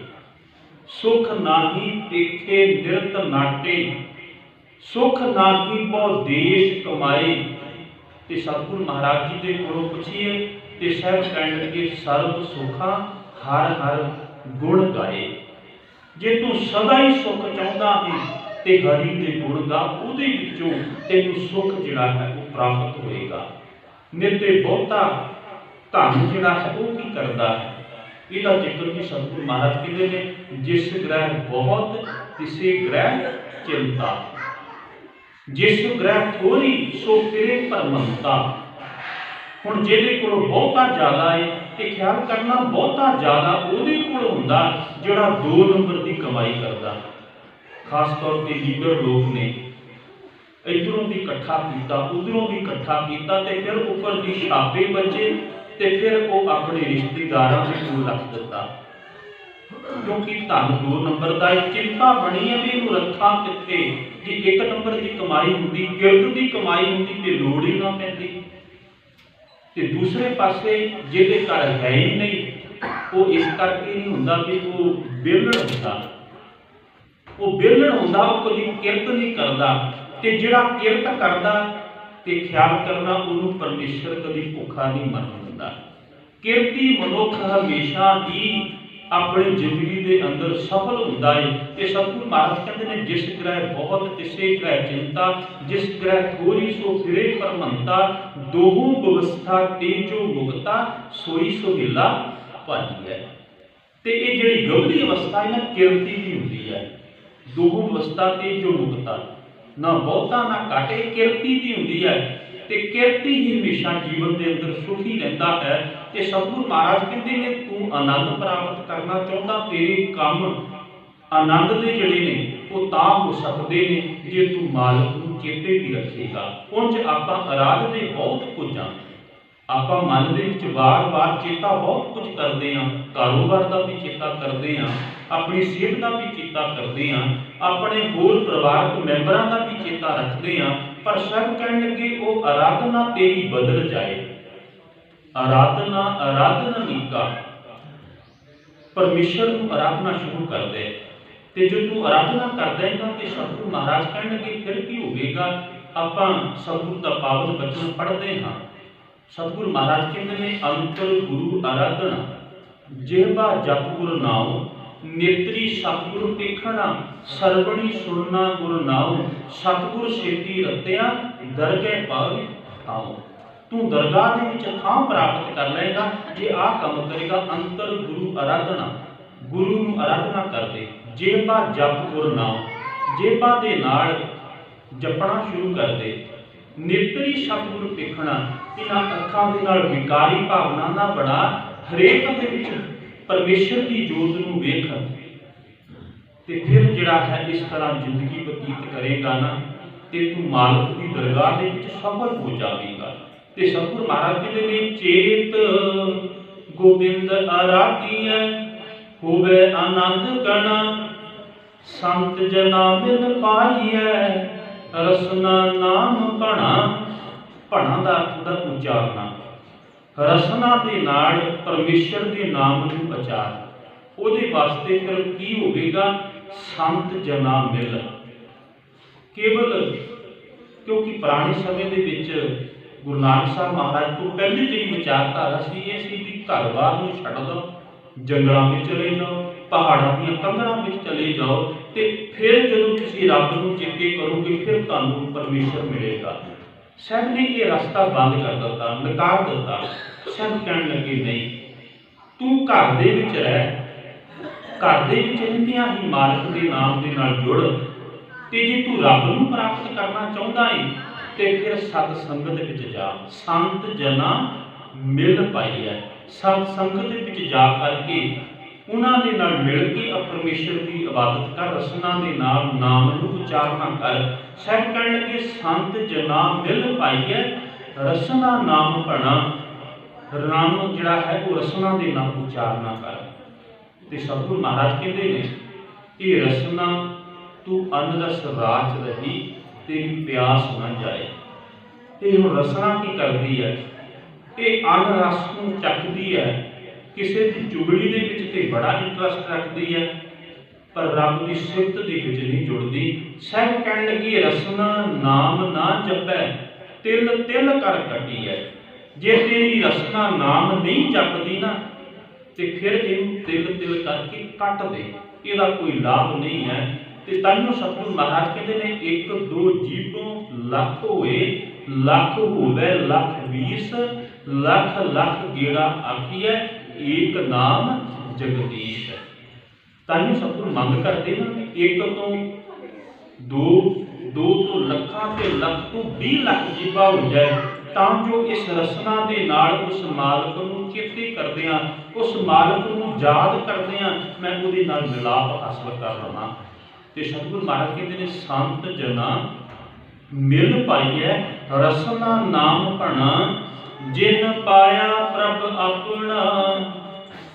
ਸੁਖ ਨਾਹੀ ਦੇਖੇ ਨਿਰਤ ਨਾਟੇ, ਸੁਖ ਨਾਹੀ ਬਹੁ ਦੇਸ਼ ਕਮਾਏ। ਤੇ ਸਤਿਗੁਰੂ ਮਹਾਰਾਜ ਜੀ ਦੇ ਕੋਲੋਂ ਪੁੱਛੀਏ ਤੇ ਸਾਹਿਬ ਕਹਿਣ ਲੱਗੇ ਸਰਬ ਸੁਖਾਂ ਹਰ ਹਰ ਗੁਣ ਗਾਏ। ਜੇ ਤੂੰ ਸਦਾ ਹੀ ਸੁੱਖ ਚਾਹੁੰਦਾ ਹੈ ਤੇ ਹਰੀ ਦੇ ਗੁਣ ਗਾ, ਉਹਦੇ ਵਿੱਚੋਂ ਤੈਨੂੰ ਸੁੱਖ ਜਿਹੜਾ ਹੈ ਉਹ ਪ੍ਰਾਪਤ ਹੋਏਗਾ। ਨਿੱਤੇ ਬਹੁਤਾ ਧਨ ਜਿਹੜਾ ਹੈ ਉਹ ਕੀ ਕਰਦਾ ਹੈ? ਇਹਦਾ ਜ਼ਿਕਰ ਵੀ ਸਤਿਗੁਰੂ ਮਹਾਰਾਜ ਕਹਿੰਦੇ ਨੇ ਜਿਸ ਗ੍ਰਹਿ ਬਹੁਤ ਤਿਸੇ ਗ੍ਰਹਿ ਚਿੰਤਾ, ਜਿਸ ਗ੍ਰਹਿ ਥੋੜੀ ਸੋ ਫਿਰੇ ਭਰਮੰਤਾ। ਹੁਣ ਜਿਹਦੇ ਕੋਲ ਬਹੁਤਾ ਜ਼ਿਆਦਾ ਹੈ ਤੇ ਖਿਆਲ ਕਰਨਾ ਬਹੁਤਾ ਜ਼ਿਆਦਾ ਉਹਦੇ ਕੋਲ ਹੁੰਦਾ ਜਿਹੜਾ 2 ਨੰਬਰ ਦੀ ਕਮਾਈ ਕਰਦਾ। ਖਾਸ ਤੌਰ ਤੇ ਲੀਡਰ ਲੋਕ ਨੇ, ਇੱਧਰੋਂ ਵੀ ਇਕੱਠਾ ਕੀਤਾ, ਉਧਰੋਂ ਵੀ ਇਕੱਠਾ ਕੀਤਾ ਤੇ ਫਿਰ ਉੱਪਰ ਦੀ ਛਾਪੇ ਬੱਚੇ ਤੇ ਫਿਰ ਉਹ ਆਪਣੇ ਰਿਸ਼ਤੇਦਾਰਾਂ ਦੇ ਕੋਲ ਰੱਖ ਦਿੱਤਾ, ਕਿਉਂਕਿ ਧਨ 2 ਨੰਬਰ ਦਾ ਚਿੰਤਾ ਬਣੀ ਹੈ ਵੀ ਇਹਨੂੰ ਰੱਖਾਂ ਕਿੱਥੇ। ਜੇ 1 ਨੰਬਰ ਦੀ ਕਮਾਈ ਹੁੰਦੀ, ਕਿਰਤ ਦੀ ਕਮਾਈ ਹੁੰਦੀ ਤੇ ਲੋੜ ਹੀ ਨਾ ਪੈਂਦੀ। ਤੇ ਦੂਸਰੇ ਪਾਸੇ ਜਿਹਦੇ ਘਰ ਹੈ ਹੀ ਨਹੀਂ, ਉਹ ਇਸ ਕਰਕੇ ਨਹੀਂ ਹੁੰਦਾ ਵੀ ਉਹ ਵਿਹਲੜ ਹੁੰਦਾ, ਉਹ ਵਿਹਲੜ ਹੁੰਦਾ, ਉਹ ਕਦੀ ਕਿਰਤ ਨਹੀਂ ਕਰਦਾ। ਤੇ ਜਿਹੜਾ ਕਿਰਤ ਕਰਦਾ ਤੇ ਖਿਆਲ ਕਰਨਾ, ਉਹਨੂੰ ਪਰਮੇਸ਼ਰ ਕਦੀ ਭੁੱਖਾ ਨਹੀਂ ਮਰਨ ਦਿੰਦਾ। ਕਿਰਤੀ ਮਨੁੱਖ ਹਮੇਸ਼ਾ ਹੀ ਆਪਣੀ ਜ਼ਿੰਦਗੀ ਦੇ ਅੰਦਰ ਸਫਲ ਹੁੰਦਾ ਹੈ। ਤੇ ਸਤਿਗੁਰੂ ਮਹਾਰਾਜ ਕਹਿੰਦੇ ਨੇ ਜਿਸ ਗ੍ਰਹਿ ਬਹੁਤ ਤਿਸੇ ਗ੍ਰਹਿ ਚਿੰਤਾ, ਜਿਸ ਗ੍ਰਹਿ ਥੋੜੀ ਸੋ ਫਿਰੇ ਭਰਮੰਤਾ, ਦੋਹੂ ਬਵਸਥਾ ਤੇਜੋ ਮੁਕਤਾ, ਸੋਈ ਸੁਹੇਲਾ ਭਾਜੀ ਹੈ। ਤੇ ਇਹ ਜਿਹੜੀ ਗਵਲੀ ਅਵਸਥਾ ਹੈ ਨਾ, ਕਿਰਤੀ ਦੀ ਹੁੰਦੀ ਹੈ। ਦੋਹੂ ਅਵਸਥਾ ਤੇਜੋ ਮੁਕਤਾ, ਨਾ ਬਹੁਤਾ ਨਾ ਘਾਟੇ, ਕਿਰਤੀ ਦੀ ਹੁੰਦੀ ਹੈ। ਤੇ ਕਿਰਤੀ ਹੀ ਹਮੇਸ਼ਾ ਜੀਵਨ ਦੇ ਅੰਦਰ ਸੁਖੀ ਰਹਿੰਦਾ ਹੈ। ਤੇ ਸਤਿਗੁਰੂ ਮਹਾਰਾਜ ਕਹਿੰਦੇ ਨੇ ਤੂੰ ਆਨੰਦ ਪ੍ਰਾਪਤ ਕਰਨਾ ਚਾਹੁੰਦਾ, ਤੇਰੇ ਕੰਮ ਆਨੰਦ ਦੇ ਜਿਹੜੇ ਨੇ ਉਹ ਤਾਂ ਹੋ ਸਕਦੇ ਨੇ ਜੇ ਤੂੰ ਮਾਲਕ ਨੂੰ ਚੇਤੇ ਵੀ ਰੱਖੇਗਾ। ਉਂਝ ਆਪਾਂ ਅਰਾਧ ਦੇ ਬਹੁਤ ਕੁਝ ਆ, ਆਪਾਂ ਮਨ ਦੇ ਵਿੱਚ ਵਾਰ-ਵਾਰ ਚੇਤਾ ਬਹੁਤ ਕੁਝ ਕਰਦੇ ਹਾਂ, ਕਾਰੋਬਾਰ ਦਾ ਵੀ ਚੇਤਾ ਕਰਦੇ ਹਾਂ, ਆਪਣੀ ਸਿਹਤ ਦਾ ਵੀ ਚੇਤਾ ਕਰਦੇ ਹਾਂ, ਆਪਣੇ ਹੋਰ ਪਰਿਵਾਰਕ ਮੈਂਬਰਾਂ ਦਾ ਵੀ ਚੇਤਾ ਰੱਖਦੇ ਹਾਂ, ਪਰ ਸਭ ਕਹਿਣ ਲੱਗੇ ਉਹ ਆਰਾਧਨਾ ਤੇਰੀ ਬਦਲ ਜਾਏ। ਆਰਾਧਨਾ ਨੀਕਾ, ਪਰਮੇਸ਼ਰ ਨੂੰ ਆਰਾਧਨਾ ਸ਼ੁਰੂ ਕਰ ਦੇ। ਤੇ ਜੇ ਤੂੰ ਆਰਾਧਨਾ ਕਰਦਾ ਹੈਗਾ ਤੇ ਸਤਿਗੁਰੂ ਮਹਾਰਾਜ ਕਹਿਣ ਲੱਗੇ ਫਿਰ ਕੀ ਹੋਵੇਗਾ। ਆਪਾਂ ਸਤਿਗੁਰੂ ਦਾ ਪਾਵਨ ਬਚਨ ਪੜ੍ਹਦੇ ਹਾਂ। ਸਤਿਗੁਰੂ ਮਹਾਰਾਜ ਕਹਿੰਦੇ ਨੇ ਅੰਤਰ ਗੁਰੂ ਆਰਾਧਨਾ, ਜਿਹਵਾ ਜਪ ਗੁਰ ਨਾਉ, ਨੇਤਰੀ ਸਤਿਗੁਰੂ ਦੇਖਣਾ, ਸਰਵਣੀ ਸੁਣਨਾ ਗੁਰ ਨਾਉ, ਸਤਿਗੁਰ ਛੇਤੀ ਰਤਿਆ ਦਰਗਹਿ ਪਾਵਿ ਥਾਉ। ਤੂੰ ਦਰਗਾਹ ਦੇ ਵਿੱਚ ਥਾਂ ਪ੍ਰਾਪਤ ਕਰ ਲਏਗਾ ਜੇ ਆਹ ਕੰਮ ਕਰੇਗਾ। ਅੰਤਰ ਗੁਰੂ ਆਰਾਧਨਾ, ਗੁਰੂ ਨੂੰ ਆਰਾਧਨਾ ਕਰਦੇ। ਜੇਬਾ ਜਪ ਗੁਰ ਨਾਉ, ਜੇਬਾਂ ਦੇ ਨਾਲ ਜਪਣਾ ਸ਼ੁਰੂ ਕਰ ਦੇ। ਨੇਤਰੀ ਸਤਿਗੁਰੂ ਦੇਖਣਾ, ਇਹਨਾਂ ਅੱਖਾਂ ਦੇ ਨਾਲ ਵਿਕਾਰੀ ਭਾਵਨਾ ਨਾ ਬਣਾ, ਹਰੇਕ ਦੇ ਵਿੱਚ ਪਰਮੇਸ਼ਰ ਦੀ ਜੋਤ ਨੂੰ ਵੇਖ। ਤੇ ਫਿਰ ਜਿਹੜਾ ਹੈ ਇਸ ਤਰ੍ਹਾਂ ਜ਼ਿੰਦਗੀ ਬਤੀਤ ਕਰੇਗਾ ਨਾ ਤੇ ਤੂੰ ਮਾਲਕ ਦੀ ਦਰਗਾਹ ਦੇ ਵਿੱਚ ਸਫਲ ਹੋ ਜਾਵੇਗਾ। ਤੇ ਸਤਿਗੁਰੂ ਮਹਾਰਾਜ ਕਹਿੰਦੇ ਨੇ ਚੇਤ ਗੋਬਿੰਦ ਆਰਾਧੀਐ, ਹੋਵੇ ਆਨੰਦ ਗਣਾ, ਸੰਤ ਜਨਾ ਮਿਲ ਪਾਈਐ, ਰਸਨਾ ਨਾਮ ਭਣਾ। ਭਣਾ ਦਾ ਅਰਥ ਹੁੰਦਾ ਉਚਾਰਨਾ। ਰਸਨਾ ਦੇ ਨਾਲ ਪਰਮੇਸ਼ਰ ਦੇ ਨਾਮ ਨੂੰ ਉਚਾਰ। ਉਹਦੇ ਵਾਸਤੇ ਫਿਰ ਕੀ ਹੋਵੇਗਾ, ਸੰਤ ਜਨਾ ਮਿਲ। ਕੇਵਲ ਕਿਉਂਕਿ ਪੁਰਾਣੇ ਸਮੇਂ ਦੇ ਵਿੱਚ ਗੁਰੂ ਨਾਨਕ ਸਾਹਿਬ ਮਹਾਰਾਜ ਤੋਂ ਪਹਿਲੀ ਜਿਹੜੀ ਵਿਚਾਰਧਾਰਾ ਸੀ ਇਹ ਸੀ ਵੀ ਘਰ-ਬਾਰ ਨੂੰ ਛੱਡ ਦਿਓ, ਜੰਗਲਾਂ ਵਿੱਚ ਚਲੇ ਜਾਓ, ਪਹਾੜਾਂ ਦੀਆਂ ਕੰਧਾਂ ਵਿੱਚ ਚਲੇ ਜਾਓ ਤੇ ਫਿਰ ਜਦੋਂ ਤੁਸੀਂ ਰੱਬ ਨੂੰ ਚੇਤੇ ਕਰੋਗੇ ਫਿਰ ਤੁਹਾਨੂੰ ਪਰਮੇਸ਼ਰ ਮਿਲੇਗਾ। ਸਭ ਨੇ ਇਹ ਰਸਤਾ ਬੰਦ ਕਰ ਦਿੱਤਾ, ਨਕਾਰ ਦਿੱਤਾ। ਸਭ ਕਹਿਣ ਲੱਗੇ ਨਹੀਂ, ਤੂੰ ਘਰ ਦੇ ਵਿੱਚ ਰਹਿ, ਘਰ ਦੇ ਵਿੱਚ ਰਹਿੰਦਿਆਂ ਹੀ ਮਾਲਕ ਦੇ ਨਾਮ ਦੇ ਨਾਲ ਜੁੜ। ਤੇ ਜੇ ਤੂੰ ਰੱਬ ਨੂੰ ਪ੍ਰਾਪਤ ਕਰਨਾ ਚਾਹੁੰਦਾ ਹੈ ਤੇ ਫਿਰ ਸਤ ਸੰਗਤ ਵਿੱਚ ਜਾ। ਸੰਤ ਜਨਾ ਮਿਲ ਪਾਈ ਹੈ, ਸਤ ਸੰਗਤ ਦੇ ਵਿੱਚ ਜਾ ਕਰਕੇ ਉਹਨਾਂ ਦੇ ਨਾਲ ਮਿਲ ਕੇ ਪਰਮੇਸ਼ਰ ਦੀ ਇਬਾਦਤ ਕਰ, ਰਸਨਾ ਦੇ ਨਾਲ ਨਾਮ ਨੂੰ ਉਚਾਰਨਾ ਕਰ। ਸਭ ਕਹਿਣ ਲੱਗੇ ਸੰਤ ਜਨਾ ਮਿਲ ਪਾਈ ਹੈ, ਰਸਨਾ ਨਾਮ ਭਣਾ। ਨਾਮ ਜਿਹੜਾ ਹੈ ਉਹ ਰਸਨਾ ਦੇ ਨਾਲ ਉਚਾਰਨਾ ਕਰ। ਤੇ ਸਤਿਗੁਰੂ ਮਹਾਰਾਜ ਕਹਿੰਦੇ ਨੇ ਇਹ ਰਸਨਾ ਤੂੰ ਅੰਨ ਰਸ ਰਾਚ ਰਹੀ, ਤੇਰੀ ਪਿਆਸ ਨਾ ਜਾਏ। ਤੇ ਹੁਣ ਰਸਨਾ ਕੀ ਕਰਦੀ ਹੈ, ਇਹ ਅੰਨ ਰਸ ਨੂੰ ਚੱਕਦੀ ਹੈ, ਕਿਸੇ ਦੀ ਚੁਗਲੀ ਦੇ ਵਿੱਚ ਤੇ ਬੜਾ ਇੰਟਰਸਟ ਰੱਖਦੀ ਹੈ ਪਰ ਰੱਬ ਦੀ ਸਿਫਤ ਦੇ ਵਿੱਚ ਨਹੀਂ ਜੁੜਦੀ। ਸਭ ਕਹਿਣ ਲੱਗੀ ਰਸਨਾ ਨਾਮ ਨਾ ਜਪੈ, ਤਿਲ ਤਿਲ ਕਰ ਕੱਟੀ ਹੈ। ਜੇ ਤੇਰੀ ਰਸਨਾ ਨਾਮ ਨਹੀਂ ਜਪਦੀ ਨਾ ਤੇ ਫਿਰ ਇਹਨੂੰ ਤਿਲ ਤਿਲ ਕਰਕੇ ਕੱਟ ਦੇ, ਇਹਦਾ ਕੋਈ ਲਾਭ ਨਹੀਂ ਹੈ। ਤੇ ਤਾਈਓ ਸਤਿਗੁਰੂ ਮਹਾਰਾਜ ਕਹਿੰਦੇ ਨੇ ਇੱਕ ਦੋ ਜੀਵੋਂ ਲੱਖ ਹੋਏ, ਲੱਖ ਹੋਵੇ ਲੱਖ 20, ਲੱਖ ਲੱਖ ਗੇੜਾ ਆਖੀਐ, ਏਕ ਨਾਮ ਜਗਦੀਸ਼। ਤਾਈਓ ਸਤਿਗੁਰੂ ਮੰਗ ਕਰਦੇ ਨਾ ਇੱਕ ਤੋਂ ਦੋ, ਦੋ ਤੋਂ ਲੱਖਾਂ ਤੇ ਲੱਖ ਤੋਂ 20 ਲੱਖ ਜੀਵਾ ਹੋ ਜਾਏ, ਤਾਂ ਜੋ ਇਸ ਰਸਨਾ ਦੇ ਨਾਲ ਉਸ ਮਾਲਕ ਨੂੰ ਚੇਤੇ ਕਰਦਿਆਂ, ਉਸ ਮਾਲਕ ਨੂੰ ਯਾਦ ਕਰਦਿਆਂ ਮੈਂ ਉਹਦੇ ਨਾਲ ਮਿਲਾਪ ਹਾਸਲ ਕਰ ਲਵਾਂ। ਤੇ ਸਤਿਗੁਰੂ ਮਹਾਰਾਜ ਕਹਿੰਦੇ ਨੇ ਸੰਤ ਜਨਾ ਮਿਲ ਪਾਈਐ, ਰਸਨਾ ਨਾਮ ਭਣਾ, ਜਿਨ ਪਾਇਆ ਪ੍ਰਭ ਆਪਣਾ,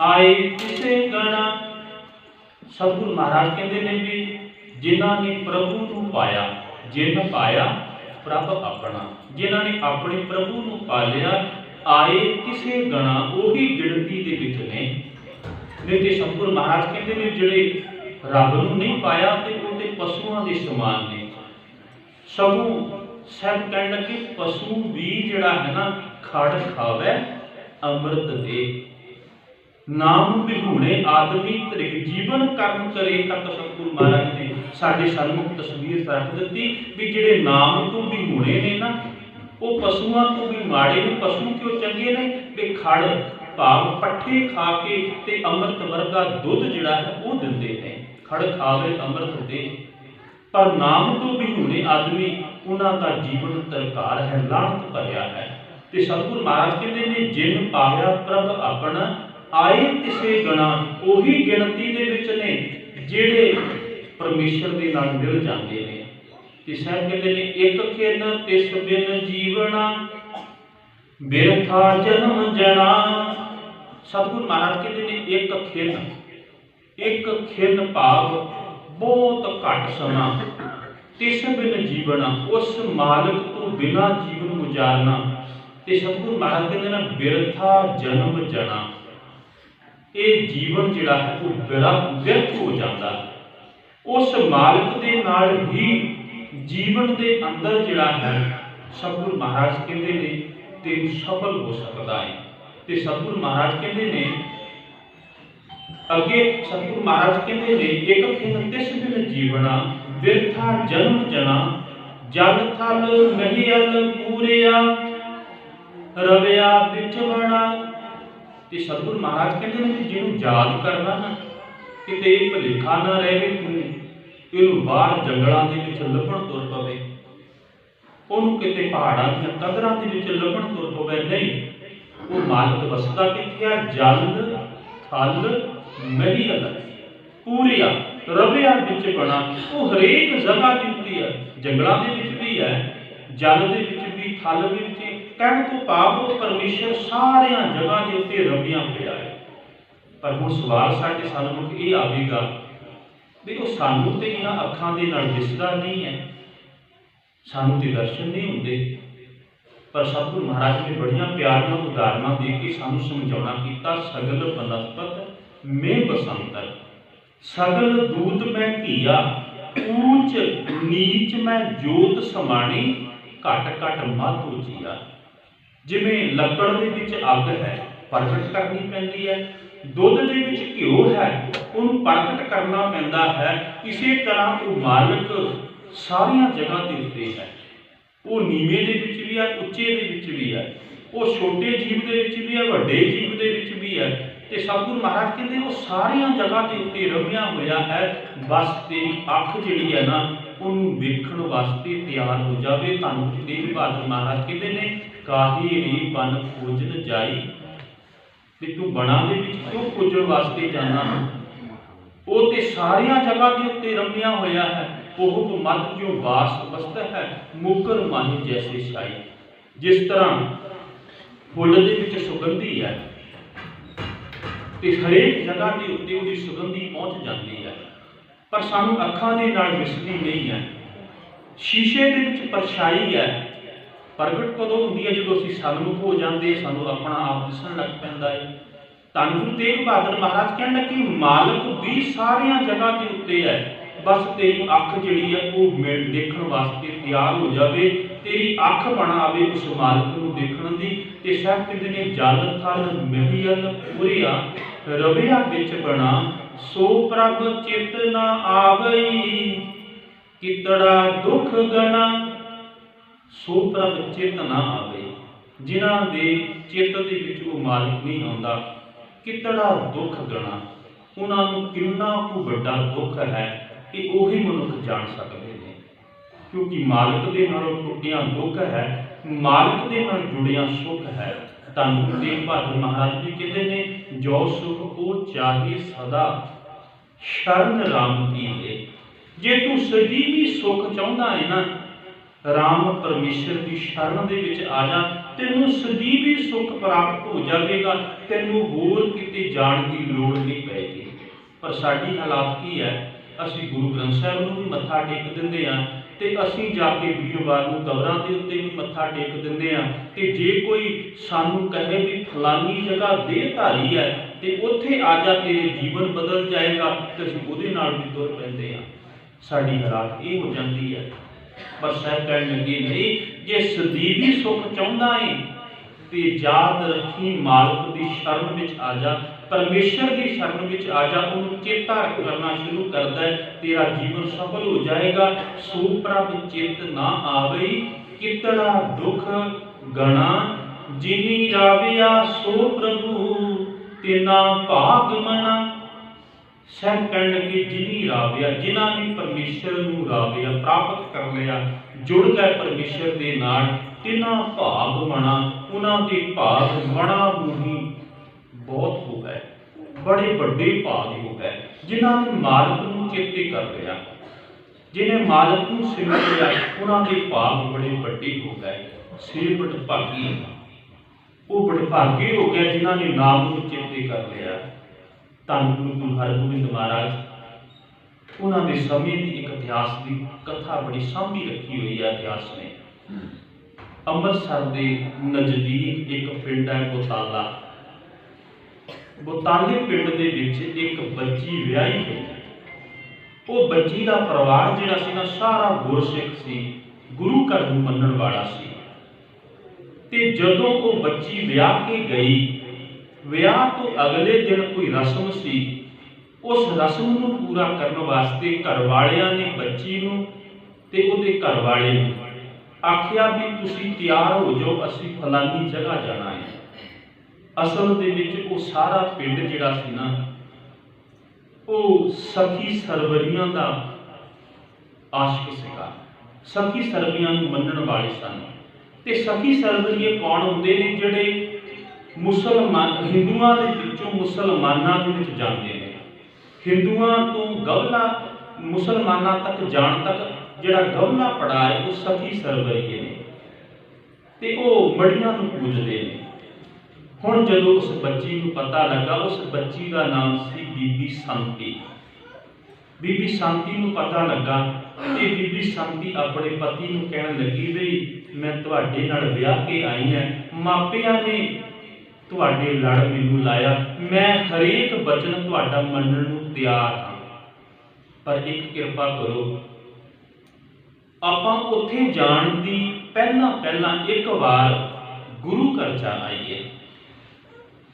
ਆਏ ਕਿਸੇ ਗਣਾ। ਸਤਿਗੁਰੂ ਮਹਾਰਾਜ ਕਹਿੰਦੇ ਨੇ ਵੀ ਜਿਨ੍ਹਾਂ ਨੇ ਪ੍ਰਭੂ ਨੂੰ ਪਾਇਆ, ਜਿਨ ਪਾਇਆ ਪ੍ਰਭ ਆਪਣਾ, ਜਿਨ੍ਹਾਂ ਨੇ ਆਪਣੇ ਪ੍ਰਭੂ ਨੂੰ ਪਾ ਲਿਆ, ਆਏ ਕਿਸੇ ਗਣਾ, ਉਹੀ ਗਿਣਤੀ ਦੇ ਵਿੱਚ ਨੇ। ਨਹੀਂ ਤੇ ਸਤਿਗੁਰੂ ਮਹਾਰਾਜ ਕਹਿੰਦੇ ਨੇ ਜਿਹੜੇ ਰੱਬ ਨੂੰ ਨਹੀਂ ਪਾਇਆ ਤੇ ਉਹ ਤੇ ਪਸ਼ੂਆਂ ਦੇ ਸਮਾਨ ਨੇ। ਸਗੋਂ ਸਭ ਕਹਿਣ ਲੱਗੇ ਪਸ਼ੂ ਵੀ ਜਿਹੜਾ ਹੈ ਨਾ ਖੜ ਖਾਵੇ ਅੰਮ੍ਰਿਤ ਦੇ, ਨਾਮ ਵਿਹੂਣੇ ਆਦਮੀ ਤ੍ਰਿਗ ਜੀਵਨ ਕਰਮ ਕਰੇ। ਤੱਕ ਸਤਿਗੁਰੂ ਮਹਾਰਾਜ ਨੇ ਸਾਡੇ ਸਨਮੁਖ ਤਸਵੀਰ ਰੱਖ ਦਿੱਤੀ ਵੀ ਜਿਹੜੇ ਨਾਮ ਤੋਂ ਵਿਹੂਣੇ ਨੇ ਨਾ ਉਹ ਪਸ਼ੂਆਂ ਤੋਂ ਵੀ ਮਾੜੇ ਨੇ। ਪਸ਼ੂ ਕਿਉਂ ਚੰਗੇ ਨੇ ਵੀ ਖੜ ਭਾਵ ਪੱਠੇ ਖਾ ਕੇ ਤੇ ਅੰਮ੍ਰਿਤ ਵਰਗਾ ਦੁੱਧ ਜਿਹੜਾ ਹੈ ਉਹ ਦਿੰਦੇ ਨੇ, ਖੜ ਖਾਵੇ ਅੰਮ੍ਰਿਤ ਦੇ। ਪਰ ਨਾਮ ਤੋਂ ਵਿਹੂਣੇ ਆਦਮੀ ਉਹਨਾਂ ਦਾ ਜੀਵਨ ਤਰਕਾਰ ਹੈ, ਲਾਹਨਤ ਭਰਿਆ ਹੈ। ਤੇ ਸਤਿਗੁਰੂ ਮਹਾਰਾਜ ਕਹਿੰਦੇ ਨੇ ਜਿਨ ਪਾਇਆ ਪ੍ਰਭ ਆਪਣਾ, ਆਏ ਕਿਸੇ ਗਣਾ, ਉਹੀ ਗਿਣਤੀ ਦੇ ਵਿੱਚ ਨੇ ਜਿਹੜੇ ਪਰਮੇਸ਼ਰ ਦੇ ਨਾਲ ਮਿਲ ਜਾਂਦੇ ਨੇ। ਤੇ ਸਾਹਿਬ ਕਹਿੰਦੇ ਨੇ ਇੱਕ ਖਿਨ ਤਿਸ ਬਿਨ ਜੀਵਣਾ, ਬਿਰਥਾ ਜਨਮ ਜਣਾ। ਸਤਿਗੁਰੂ ਮਹਾਰਾਜ ਕਹਿੰਦੇ ਨੇ ਇੱਕ ਖਿਨ ਭਾਵ ਬਹੁਤ ਘੱਟ ਸਮਾਂ, ਤਿਸ ਬਿਨ ਜੀਵਣਾ, ਉਸ ਮਾਲਕ ਤੋਂ ਬਿਨਾ ਜੀਵਨ ਗੁਜ਼ਾਰਨਾ। ਤੇ ਸਤਿਗੁਰੂ ਮਹਾਰਾਜ ਕਹਿੰਦੇ ਨੇ ਬਿਰਥਾ ਜਨਮ ਜਣਾ, ਇਹ ਜੀਵਨ ਜਿਹੜਾ ਹੈ ਉਹ ਵਿਅਰਥ ਹੋ ਜਾਂਦਾ। ਉਸ ਮਾਲਕ ਦੇ ਨਾਲ ਹੀ ਜੀਵਨ ਦੇ ਅੰਦਰ ਜਿਹੜਾ ਹੈ ਸਤਿਗੁਰੂ ਮਹਾਰਾਜ ਕਹਿੰਦੇ ਨੇ ਤੈਨੂੰ ਸਫਲ ਹੋ ਸਕਦਾ ਹੈ। ਤੇ ਸਤਿਗੁਰੂ ਮਹਾਰਾਜ ਕਹਿੰਦੇ ਨੇ ਅੱਗੇ, ਸਤਿਗੁਰੂ ਮਹਾਰਾਜ ਕਹਿੰਦੇ ਨੇ ਇੱਕ ਖਿਨ ਤਿਸ ਬਿਨ ਜੀਵਣਾ, ਬਿਰਥਾ ਜਨਮ ਜਣਾ, ਜਲ ਥਲ ਮਹੀਅਲ ਪੂਰਿਆ, ਰਵਿਆ ਵਿੱਚ ਬਣਾ। ਤੇ ਸਤਿਗੁਰੂ ਮਹਾਰਾਜ ਕਹਿੰਦੇ ਨੇ ਜਿਹਨੂੰ ਯਾਦ ਕਰਨਾ ਨਾ, ਕਿਤੇ ਇਹ ਭੁਲੇਖਾ ਨਾ ਰਹੇ ਤੂੰ ਇਹਨੂੰ ਬਾਹਰ ਜੰਗਲਾਂ ਦੇ ਵਿੱਚ ਲੱਭਣ ਤੁਰ ਪਵੇ, ਉਹਨੂੰ ਕਿਤੇ ਪਹਾੜਾਂ ਦੀਆਂ ਕਦਰਾਂ ਦੇ ਵਿੱਚ ਲੱਭਣ ਤੁਰ ਪਵੇ। ਨਹੀਂ, ਉਹ ਮਾਲਕ ਵਸਦਾ ਕਿੱਥੇ ਆ? ਜਲ ਥਲ ਮਹੀਅਲ ਪੂਰਿਆ, ਰਵਿਆ ਵਿੱਚ ਬਣਾ। ਉਹ ਹਰੇਕ ਜਗ੍ਹਾ ਦੇ ਉੱਤੇ ਹੈ, ਜੰਗਲਾਂ ਦੇ ਵਿੱਚ ਵੀ ਹੈ, ਜਲ ਦੇ ਵਿੱਚ ਵੀ, ਥਲ ਵਿੱਚ। ਕਹਿਣ ਤੋਂ ਭਾਵ ਉਹ ਪਰਮੇਸ਼ਰ ਸਾਰਿਆਂ ਜਗ੍ਹਾ ਦੇ ਉੱਤੇ ਰਵਿਆ ਹੋਇਆ ਹੈ। ਪਰ ਹੁਣ ਸਵਾਲ ਸਾਡੇ ਸਾਹਮਣੇ ਇਹ ਆਵੇਗਾ ਵੀ ਉਹ ਸਾਨੂੰ ਤੇ ਇਹਨਾਂ ਅੱਖਾਂ ਦੇ ਨਾਲ ਦਿਸਦਾ ਨਹੀਂ ਹੈ, ਸਾਨੂੰ ਤੇ ਦਰਸ਼ਨ ਨਹੀਂ ਹੁੰਦੇ। ਪਰ ਸਤਿਗੁਰੂ ਮਹਾਰਾਜ ਨੇ ਬੜੀਆਂ ਪਿਆਰੀਆਂ ਉਦਾਹਰਨਾਂ ਦੇ ਕੇ ਸਾਨੂੰ ਸਮਝਾਉਣਾ ਕੀਤਾ। ਸਗਲ ਬਨਸਪਤ ਮੈਂ ਬਸੰਤਰ, ਸਗਲ ਦੂਤ ਮੈਂ ਘੀਆ, ਊਚ ਨੀਚ ਮੈਂ ਜੋਤ ਸਮਾਣੀ, ਘਟ ਘਟ ਮਤ ਉਜੀਆ। ਜਿਵੇਂ ਲੱਕੜ ਦੇ ਵਿੱਚ ਅੱਗ ਹੈ, ਪ੍ਰਗਟ ਕਰਨੀ ਪੈਂਦੀ ਹੈ। ਦੁੱਧ ਦੇ ਵਿੱਚ ਘਿਓ ਹੈ, ਉਹਨੂੰ ਪ੍ਰਗਟ ਕਰਨਾ ਪੈਂਦਾ ਹੈ। ਇਸੇ ਤਰ੍ਹਾਂ ਉਹ ਮਾਲਕ ਸਾਰੀਆਂ ਜਗ੍ਹਾ ਦੇ ਉੱਤੇ ਹੈ। ਉਹ ਨੀਵੇਂ ਦੇ ਵਿੱਚ ਵੀ ਹੈ, ਉੱਚੇ ਦੇ ਵਿੱਚ ਵੀ ਹੈ, ਉਹ ਛੋਟੇ ਜੀਵ ਦੇ ਵਿੱਚ ਵੀ ਹੈ, ਵੱਡੇ ਜੀਵ ਦੇ ਵਿੱਚ ਵੀ ਹੈ। ਤੇ ਸਤਿਗੁਰੂ ਮਹਾਰਾਜ ਕਹਿੰਦੇ ਉਹ ਸਾਰੀਆਂ ਜਗ੍ਹਾ ਦੇ ਉੱਤੇ ਰਵਿਆ ਹੋਇਆ ਹੈ। ਬਸ ਤੇਰੀ ਅੱਖ ਜਿਹੜੀ ਹੈ ਨਾ ਉਹਨੂੰ ਵੇਖਣ ਵਾਸਤੇ ਤਿਆਰ ਹੋ ਜਾਵੇ। ਧੰਨ ਗੁਰੂ ਤੇਗ ਬਹਾਦਰ ਮਹਾਰਾਜ ਕਹਿੰਦੇ ਨੇ ਕਾਹੀ ਰੀ ਬਨ ਖੋਜਨ ਜਾਈ, ਵੀ ਤੂੰ ਬਣਾ ਦੇ ਵਿੱਚ ਕਿਉਂ ਖੋਜਣ ਵਾਸਤੇ ਜਾਣਾ? ਉਹ ਤੇ ਸਾਰੀਆਂ ਜਗ੍ਹਾ ਦੇ ਉੱਤੇ ਰਮਿਆ ਹੋਇਆ ਹੈ। ਉਹ ਮਤ ਜੋ ਬਾਸ ਵਸਤ ਹੈ, ਮੁਕਰ ਮਾਹੀ ਜੈਸੇ ਛਾਈ। ਜਿਸ ਤਰ੍ਹਾਂ ਫੁੱਲ ਦੇ ਵਿੱਚ ਸੁਗੰਧੀ ਹੈ ਤੇ ਹਰੇਕ ਜਗ੍ਹਾ ਦੇ ਉੱਤੇ ਉਹਦੀ ਸੁਗੰਧੀ ਪਹੁੰਚ ਜਾਂਦੀ ਹੈ, ਪਰ ਸਾਨੂੰ ਅੱਖਾਂ ਦੇ ਨਾਲ ਦਿਸਦੀ ਨਹੀਂ ਹੈ। ਸ਼ੀਸ਼ੇ ਦੇ ਵਿੱਚ ਪਰਛਾਈ ਹੈ, ਪ੍ਰਗਟ ਕਦੋਂ ਹੁੰਦੀ ਹੈ? ਜਦੋਂ ਅਸੀਂ ਸਨਮੁਖ ਹੋ ਜਾਂਦੇ, ਸਾਨੂੰ ਆਪਣਾ ਆਪ ਦਿਸਣ ਲੱਗ ਪੈਂਦਾ ਹੈ। ਧੰਨ ਗੁਰੂ ਤੇਗ ਬਹਾਦਰ ਮਹਾਰਾਜ ਕਹਿਣ ਲੱਗੇ ਮਾਲਕ ਵੀ ਸਾਰੀਆਂ ਜਗ੍ਹਾ ਦੇ ਉੱਤੇ ਹੈ। ਬਸ ਤੇਰੀ ਅੱਖ ਜਿਹੜੀ ਹੈ ਉਹ ਦੇਖਣ ਵਾਸਤੇ ਤਿਆਰ ਹੋ ਜਾਵੇ, ਤੇਰੀ ਅੱਖ ਬਣਾਵੇ ਉਸ ਮਾਲਕ ਨੂੰ ਦੇਖਣ ਦੀ। ਤੇ ਸਾਹਿਬ ਕਹਿੰਦੇ ਨੇ ਜਲ ਥਲ ਮਹੀਅਲ ਪੂਰਿਆ, ਰਵਿਆ ਵਿੱਚ ਬਣਾ, ਸੋ ਪ੍ਰਭ ਚਿਤ ਨਾ ਆਵਈ, ਕਿਤੜਾ ਦੁਖ ਗਣਾ। ਸੋ ਪ੍ਰਭ ਚਿਤ ਨਾ ਆਵੇ, ਜਿਨ੍ਹਾਂ ਦੇ ਚਿੱਤ ਦੇ ਵਿੱਚ ਉਹ ਮਾਲਕ ਨਹੀਂ ਆਉਂਦਾ, ਕਿਤੜਾ ਦੁੱਖ ਗਣਾ। ਉਹਨਾਂ ਨੂੰ ਕਿੰਨਾ ਕੁ ਵੱਡਾ ਦੁੱਖ ਹੈ ਇਹ ਉਹੀ ਮਨੁੱਖ ਜਾਣ ਸਕਦੇ ਨੇ, ਕਿਉਂਕਿ ਮਾਲਕ ਦੇ ਨਾਲ ਟੁੱਟਿਆ ਦੁੱਖ ਹੈ, ਮਾਲਕ ਦੇ ਨਾਲ ਜੁੜਿਆ ਸੁੱਖ ਹੈ। ਧੰਨ ਗੁਰੂ ਤੇਗ ਬਹਾਦਰ ਮਹਾਰਾਜ ਜੀ ਕਹਿੰਦੇ ਨੇ ਜੋ ਸੁਖ ਉਹ ਚਾਹੇ ਸਦਾ, ਸ਼ਰਨ ਰਾਮ ਕੀ ਹੈ। ਜੇ ਤੂੰ ਸਦੀਵੀ ਸੁੱਖ ਚਾਹੁੰਦਾ ਹੈ ਨਾ, ਰਾਮ ਪਰਮੇਸ਼ਰ ਦੀ ਸ਼ਰਨ ਦੇ ਵਿੱਚ ਆ ਜਾ, ਤੈਨੂੰ ਸਦੀਵੀ ਸੁੱਖ ਪ੍ਰਾਪਤ ਹੋ ਜਾਵੇਗਾ। ਤੈਨੂੰ ਹੋਰ ਕਿਤੇ ਜਾਣ ਦੀ ਲੋੜ ਨਹੀਂ ਪਏਗੀ। ਪਰ ਸਾਡੀ ਹਾਲਾਤ ਕੀ ਹੈ? ਅਸੀਂ ਗੁਰੂ ਗ੍ਰੰਥ ਸਾਹਿਬ ਨੂੰ ਵੀ ਮੱਥਾ ਟੇਕ ਦਿੰਦੇ ਹਾਂ, ਤੇ ਅਸੀਂ ਜਾ ਕੇ ਵੀਰਵਾਰ ਨੂੰ ਕਬਰਾਂ ਦੇ ਉੱਤੇ ਵੀ ਮੱਥਾ ਟੇਕ ਦਿੰਦੇ ਹਾਂ। ਤੇ ਜੇ ਕੋਈ ਸਾਨੂੰ ਕਹੇ ਵੀ ਫਲਾਨੀ ਜਗ੍ਹਾ ਦੇਹਧਾਰੀ ਹੈ ਤੇ ਉੱਥੇ ਆ ਜਾ, ਤੇਰੇ ਜੀਵਨ ਬਦਲ ਜਾਏਗਾ, ਤੇ ਅਸੀਂ ਉਹਦੇ ਨਾਲ ਵੀ ਤੁਰ ਪੈਂਦੇ ਹਾਂ। ਸਾਡੀ ਹਾਲਾਤ ਇਹ ਹੋ ਜਾਂਦੀ ਹੈ। ਪਰ ਸਾਹਿਬ ਕਹਿਣ ਲੱਗੇ ਨਹੀਂ, ਜੇ ਸਦੀਵੀ ਸੁੱਖ ਚਾਹੁੰਦਾ ਹੈ ਤੇ ਯਾਦ ਰੱਖੀ ਮਾਲਕ ਦੀ ਸ਼ਰਨ ਵਿੱਚ ਆ ਜਾ, ਪਰਮੇਸ਼ਰ ਦੀ ਸ਼ਰਨ ਵਿੱਚ ਆ ਜਾ, ਉਹਨੂੰ ਚੇਤਾ ਕਰਨਾ ਸ਼ੁਰੂ ਕਰਦਾ ਹੈ, ਤੇਰਾ ਜੀਵਨ ਸਫਲ ਹੋ ਜਾਏਗਾ। ਸੋ ਪ੍ਰਭ ਚਿਤ ਨਾ ਆਵਈ, ਕਿਤੜਾ ਦੁਖ ਗਣਾ, ਜਿਨੀ ਰਾਵਿਆ ਸੋ ਪ੍ਰਭੂ, ਤਿਨਾ ਭਾਗ ਮਨਾ। ਸਾਹਿਬ ਕਹਿਣ ਲੱਗੇ ਜਿਨੀ ਰਾਵਿਆ, ਜਿਨ੍ਹਾਂ ਨੇ ਪਰਮੇਸ਼ਰ ਨੂੰ ਰਾਵਿਆ, ਪ੍ਰਾਪਤ ਕਰ ਲਿਆ, ਜੁੜ ਗਏ ਪਰਮੇਸ਼ਰ ਦੇ ਨਾਲ, ਤਿਨਾ ਭਾਗ ਮਣਾ, ਉਹਨਾਂ ਦੇ ਭਾਗ ਮਣਾ ਮੂਹੀ ਬਹੁਤ ਹੋ ਗਏ, ਬੜੇ ਵੱਡੇ ਭਾਗ ਹੋ ਗਏ। ਜਿਨ੍ਹਾਂ ਨੇ ਮਾਲਕ ਨੂੰ ਚੇਤੇ ਕਰ ਲਿਆ, ਜਿਹਨੇ ਮਾਲਕ ਨੂੰ ਸਿਮਰ ਲਿਆ, ਉਹਨਾਂ ਦੇ ਭਾਗ ਬੜੇ ਵੱਡੇ ਹੋ ਗਏ। ਸੇਵਟ ਭਾਗੀ वो बड़भागे हो गया जिन्हों ने नाम को चेते कर लिया। धन गुरु हरगोबिंद महाराज उन्होंने समय की एक इतिहास की कथा बड़ी साभी रखी हुई है। इतिहास ने अमृतसर के नज़दीक एक पिंड है बोताला। बोताले पिंड के विच एक बच्ची विआही गई। वो बच्ची का परिवार जिहड़ा सी ना सारा गुरसिख सी, गुरु घर नूं मनण वाला सी। ते जदों वो बच्ची विआह के गई, विआह तो अगले दिन कोई रस्म सी, उस रस्म नूं पूरा करने वास्ते घर वालियां ने बच्ची नूं ते उहदे घर वाले नूं आखिया भी तुसीं तैयार हो जाओ, असीं फलानी जगह जाना है। असल दे विच वो सारा पिंड जिहड़ा सी ना वो सखी सरवरियां दा आशिक सीगा। सखी सरवरियां नूं मन्नण वाले सन। ते सखी सरवरीए कौन हुंदे ने? जिहड़े मुसलमान हिंदुआं दे विचों मुसलमानां दे विच जांदे ने। हिंदुआं तो गवला मुसलमानां तक जाण तक जिहड़ा गवला पड़ा है वो सखी सरवरीए ने ते वो मड़ियां नूं पूजदे ने। हुण जदों उस बच्ची नूं पता लगा, उस बच्ची का नाम सी बीबी संती। बीबी संती नूं पता लगा ते बीबी संती अपने पति नूं कहण लगी बई मैं तुहाडे नाल विआह के आई हां, मापियां ने तुहाडे लड़ मैनूं लाया, मैं हरेक वचन तुहाडा मनण नूं तैयार हां, पर एक किरपा करो आपां उत्थे जाण दी पहला एक बार गुरु घर जा आईए।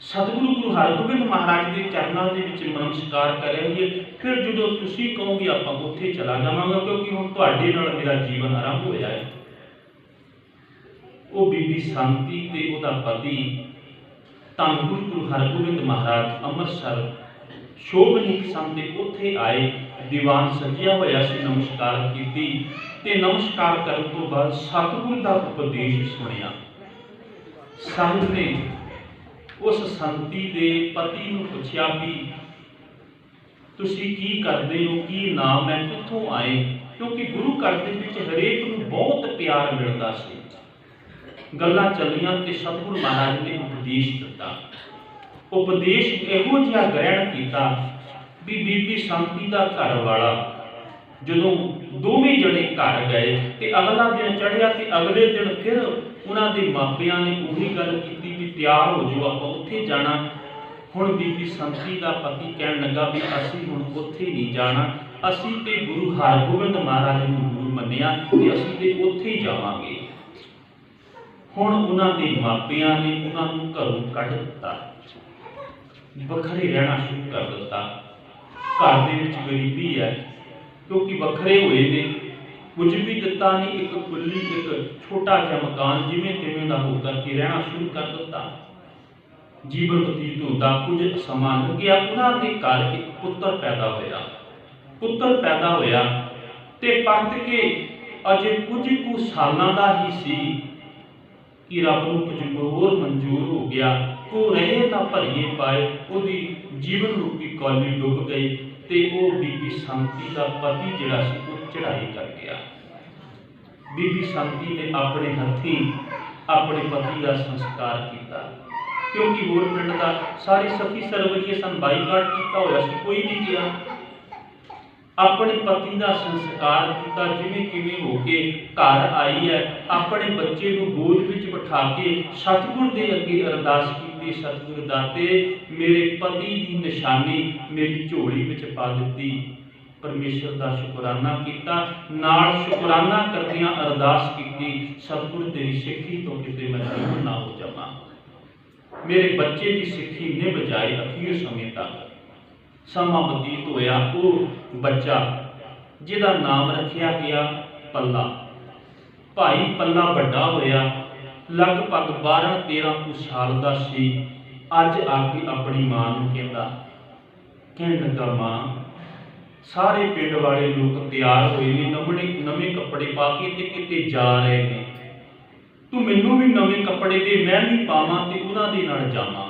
सतगुरु गुरु हरगोबिंद महाराज के चरणों के विच नमस्कार करिए, फिर जो तुसीं कहोगे आपां उत्थे चला जावांगा, क्योंकि हुण तुहाडे नाल मेरा जीवन आरंभ होया है। वो बीबी संती ते उहदा पति धन गुरु हरगोबिंद महाराज अमृतसर शोभनीक संत उत्थे आए, दीवान सजिया होया सी, नमस्कार कीती ते नमस्कार करन तो बाद सतगुरु दा उपदेश सुनिया। संत ने उस संती दे पति नूं पुछया भी तुसीं की करदे हो, की नाम है, कित्थों आए? क्योंकि गुरु घर दे विच हरेक नूं बहुत प्यार मिलदा सी। गल्लां चलियां ते सतगुरु महाराज ने उपदेश दिता। उपदेश इहो जिहा ग्रहण किया भी बीबी संती का घर वाला जदों दोवें जने घर गए ते अगला दिन चढ़िया ते अगले दिन फिर उन्हां दे मापियां ने उही गल कीती भी तैयार हो जाओ आपां उत्थे जाना। हुण बीबी संती का पति कहण लगा भी असीं हुण उत्थे नहीं जाना, असीं ते गुरु हरगोबिंद महाराज नूं गुरु मन्निया ते असीं ते उत्थे ही जावांगे। हुण उन्हां दे मापियां ने उन्हां नूं घरों कढ दित्ता, वखरे रहना शुरू कर दिता। घर दे विच गरीबी है क्योंकि वखरे होए ने, कुछ भी दिता नहीं, एक खुली एक छोटा जिहा मकान जिवें तिवें दा होकर के रहना शुरू कर दिता। जीवन बतीत होता कुछ समा लंघिया, उन्हां दे घर एक पुत्र पैदा होया। पुत्र पैदा होया ते परत के अजे कुछ कु सालां दा ही सी कि रब नूं कुछ होर मंजूर हो गया। वो रहे ना भरिए पाए, उहदी जीवन रूपी कौली डुब गई ते वो बीबी संती का पति जिहड़ा सी वो चढ़ाई कर गया। बीबी संती ने अपने हथी अपने पति का संस्कार किया, क्योंकि होर पिंड का सारी सखी सरवरीए सन, बाईकाट किया होया सी, कोई नहीं गया। अपने पति का संस्कार किया, जिवें किवें होके घर आई है, अपने बच्चे को गोद विच बिठा के सतगुर दे अगे अरदास की, सतगुर दाते मेरे पति की निशानी मेरी झोली विच पा दित्ती। परमेश्वर का शुकराना किया, नाल शुकराना करदियां अरदास की, सतगुर तेरी सिੱਖੀ तो किते मैं जीवन ना हो जावां। मेरे बच्चे की सिੱਖੀ निभ जाए अखीर समय तक। समा बतीत होया, वो बच्चा जिहदा नाम रखिया गया पल्ला। भाई पल्ला बड़ा होया, लगभग 12-13 कुछ साल का सी। अज आके अपनी मां नूं कहण लगा, मां सारे पिंड वाले लोग तैयार हुए ने, नवे कपड़े पा के ते किते जा रहे हैं, तू मैनूं भी नवे कपड़े दे, मैं भी पावां ते उन्हां दे नाल जावां।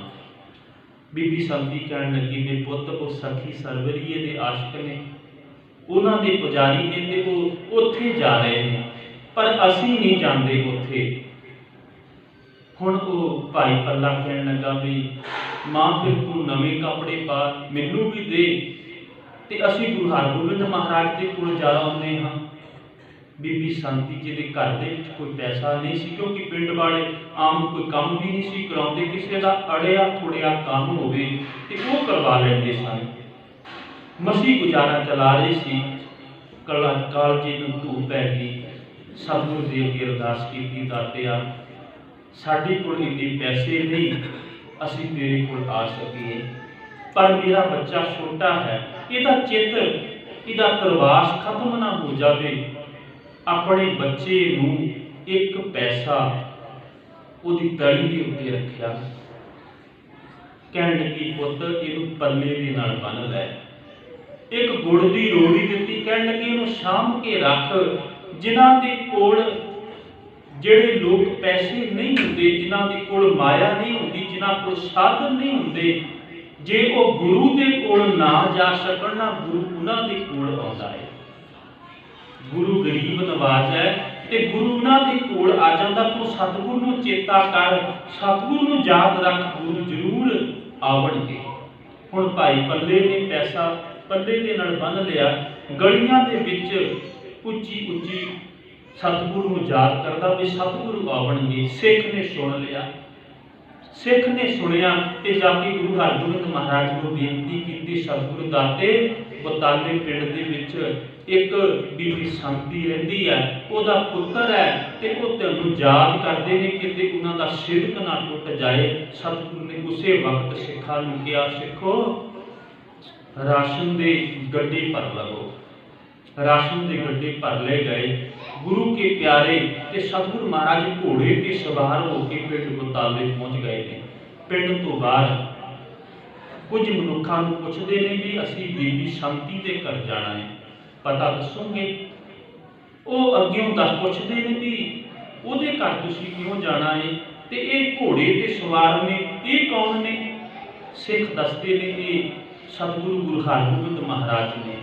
बीबी संती कहण लगी, मेरे पुत्त वो सखी सरवरीए दे आशिक ने, उन्हां दे पुजारी ने ते वो उत्थे जा रहे हैं, पर असीं नहीं जांदे उत्थे। ਹੁਣ ਉਹ ਭਾਈ ਪੱਲਾ ਕਹਿਣ ਲੱਗਾ ਵੀ ਮਾਂ ਫਿਰ ਤੂੰ ਨਵੇਂ ਕੱਪੜੇ ਪਾ, ਮੈਨੂੰ ਵੀ ਦੇ। ਤੇ ਅਸੀਂ ਗੁਰੂ ਹਰਗੋਬਿੰਦ ਮਹਾਰਾਜ ਦੇ ਕੋਲ ਜਾ ਆਉਂਦੇ ਹਾਂ। ਬੀਬੀ ਸੰਤੀ ਜੀ ਦੇ ਘਰ ਦੇ ਵਿੱਚ ਕੋਈ ਪੈਸਾ ਨਹੀਂ ਸੀ, ਕਿਉਂਕਿ ਪਿੰਡ ਵਾਲੇ ਆਮ ਕੋਈ ਕੰਮ ਵੀ ਨਹੀਂ ਸੀ ਕਰਾਉਂਦੇ। ਕਿਸੇ ਦਾ ਅੜਿਆ ਥੋੜਿਆ ਕੰਮ ਹੋਵੇ ਤੇ ਉਹ ਕਰਵਾ ਲੈਂਦੇ ਸਨ। ਮਸੀਂ ਗੁਜ਼ਾਰਾ ਚਲਾ ਰਹੇ ਸੀ। ਕਾਲਜੇ ਨੂੰ ਧੂਪ ਪੈ ਗਈ। ਸਤਿਗੁਰੂ ਦੇ ਅੱਗੇ ਅਰਦਾਸ ਕੀਤੀ, ਦਾਤਿਆ ਸਾਡੇ ਕੋਲ ਇੰਨੇ ਪੈਸੇ ਨਹੀਂ ਅਸੀਂ ਤੇਰੇ ਕੋਲ ਆ ਸਕੀਏ, ਪਰ ਮੇਰਾ ਬੱਚਾ ਛੋਟਾ ਹੈ, ਇਹਦਾ ਚਿੱਤ, ਇਹਦਾ ਪ੍ਰਵਾਸ ਖਤਮ ਨਾ ਹੋ ਜਾਵੇ। ਆਪਣੇ ਬੱਚੇ ਨੂੰ ਇੱਕ ਪੈਸਾ ਉਹਦੀ ਤਲੀ ਦੇ ਉੱਤੇ ਰੱਖਿਆ। ਕਹਿਣ ਲੱਗੀ ਪੁੱਤ ਇਹਨੂੰ ਪੱਲੇ ਦੇ ਨਾਲ ਬੰਨ੍ਹ ਲੈ। ਇੱਕ ਗੁੜ ਦੀ ਰੋੜੀ ਦਿੱਤੀ। ਕਹਿਣ ਲੱਗੀ ਇਹਨੂੰ ਸਾਂਭ ਕੇ ਰੱਖ। ਜਿਨ੍ਹਾਂ ਦੇ ਕੋਲ, ਜਿਹੜੇ ਲੋਕ ਪੈਸੇ ਨਹੀਂ ਹੁੰਦੇ, ਜਿਨ੍ਹਾਂ ਦੇ ਕੋਲ ਮਾਇਆ ਨਹੀਂ ਹੁੰਦੀ, ਜਿਨ੍ਹਾਂ ਕੋਲ ਸਾਧਨ ਨਹੀਂ ਹੁੰਦੇ, ਜੇ ਉਹ ਗੁਰੂ ਦੇ ਕੋਲ ਨਾ ਜਾ ਸਕਣ ਨਾ, ਗੁਰੂ ਉਹਨਾਂ ਦੇ ਕੋਲ ਆਉਂਦਾ ਹੈ। ਗੁਰੂ ਗਰੀਬ ਨਵਾਜ਼ ਹੈ ਤੇ ਗੁਰੂ ਉਹਨਾਂ ਦੇ ਕੋਲ ਆ ਜਾਂਦਾ। ਤੂੰ ਸਤਿਗੁਰੂ ਨੂੰ ਚੇਤਾ ਕਰ, ਸਤਿਗੁਰੂ ਨੂੰ ਯਾਦ ਰੱਖ, ਗੁਰੂ ਜ਼ਰੂਰ ਆਵਣਗੇ। ਹੁਣ ਭਾਈ ਪੱਲੇ ਨੇ ਪੈਸਾ ਪੱਲੇ ਦੇ ਨਾਲ ਬੰਨ੍ਹ ਲਿਆ। ਗਲੀਆਂ ਦੇ ਵਿੱਚ ਉੱਚੀ ਉੱਚੀ ਸਤਿਗੁਰੂ ਨੂੰ ਯਾਦ ਕਰਦਾ ਵੀ ਸਤਿਗੁਰੂ ਆਵਣਗੇ। ਸਿੱਖ ਨੇ ਸੁਣ ਲਿਆ। ਸਿੱਖ ਨੇ ਸੁਣਿਆ ਤੇ ਜਾ ਕੇ ਗੁਰੂ ਹਰਗੋਬਿੰਦ ਮਹਾਰਾਜ ਨੂੰ ਬੇਨਤੀ ਕੀਤੀ, ਸਤਿਗੁਰੂ ਦਾਤੇ ਬਤਾਲੇ ਪਿੰਡ ਦੇ ਵਿੱਚ ਇੱਕ ਬੀਬੀ ਸੰਤੀ ਰਹਿੰਦੀ ਹੈ, ਉਹਦਾ ਪੁੱਤਰ ਹੈ ਤੇ ਉਹ ਤੈਨੂੰ ਯਾਦ ਕਰਦੇ ਨੇ, ਕਿਤੇ ਉਹਨਾਂ ਦਾ ਸਿਦਕ ਨਾ ਟੁੱਟ ਜਾਏ। ਸਤਿਗੁਰੂ ਨੇ ਉਸੇ ਵਕਤ ਸਿੱਖਾਂ ਨੂੰ ਕਿਹਾ, ਸਿੱਖੋ ਰਾਸ਼ਨ ਦੇ ਗੱਡੇ ਭਰ ਲਵੋ। ਰਾਸ਼ਨ ਦੇ ਗੱਡੇ ਭਰ ਲਏ ਗਏ। ਗੁਰੂ ਕੇ ਪਿਆਰੇ ਤੇ ਸਤਿਗੁਰੂ ਮਹਾਰਾਜ ਘੋੜੇ ਤੇ ਸਵਾਰ ਹੋ ਕੇ ਪਿੰਡ ਬਤਾਲੇ ਪਹੁੰਚ ਗਏ ਨੇ। ਪਿੰਡ ਤੋਂ ਬਾਹਰ ਕੁਝ ਮਨੁੱਖਾਂ ਨੂੰ ਪੁੱਛਦੇ ਨੇ ਵੀ ਅਸੀਂ ਬੀਬੀ ਸੰਤੀ ਦੇ ਘਰ ਜਾਣਾ ਹੈ, ਪਤਾ ਦੱਸੋਗੇ? ਉਹ ਅੱਗਿਓਂ ਪੁੱਛਦੇ ਨੇ ਵੀ ਉਹਦੇ ਘਰ ਤੁਸੀਂ ਕਿਉਂ ਜਾਣਾ ਹੈ ਤੇ ਇਹ ਘੋੜੇ ਤੇ ਸਵਾਰ ਨੇ, ਇਹ ਕੌਣ ਨੇ? ਸਿੱਖ ਦੱਸਦੇ ਨੇ ਇਹ ਸਤਿਗੁਰੂ ਗੁਰੂ ਹਰਗੋਬਿੰਦ ਮਹਾਰਾਜ ਨੇ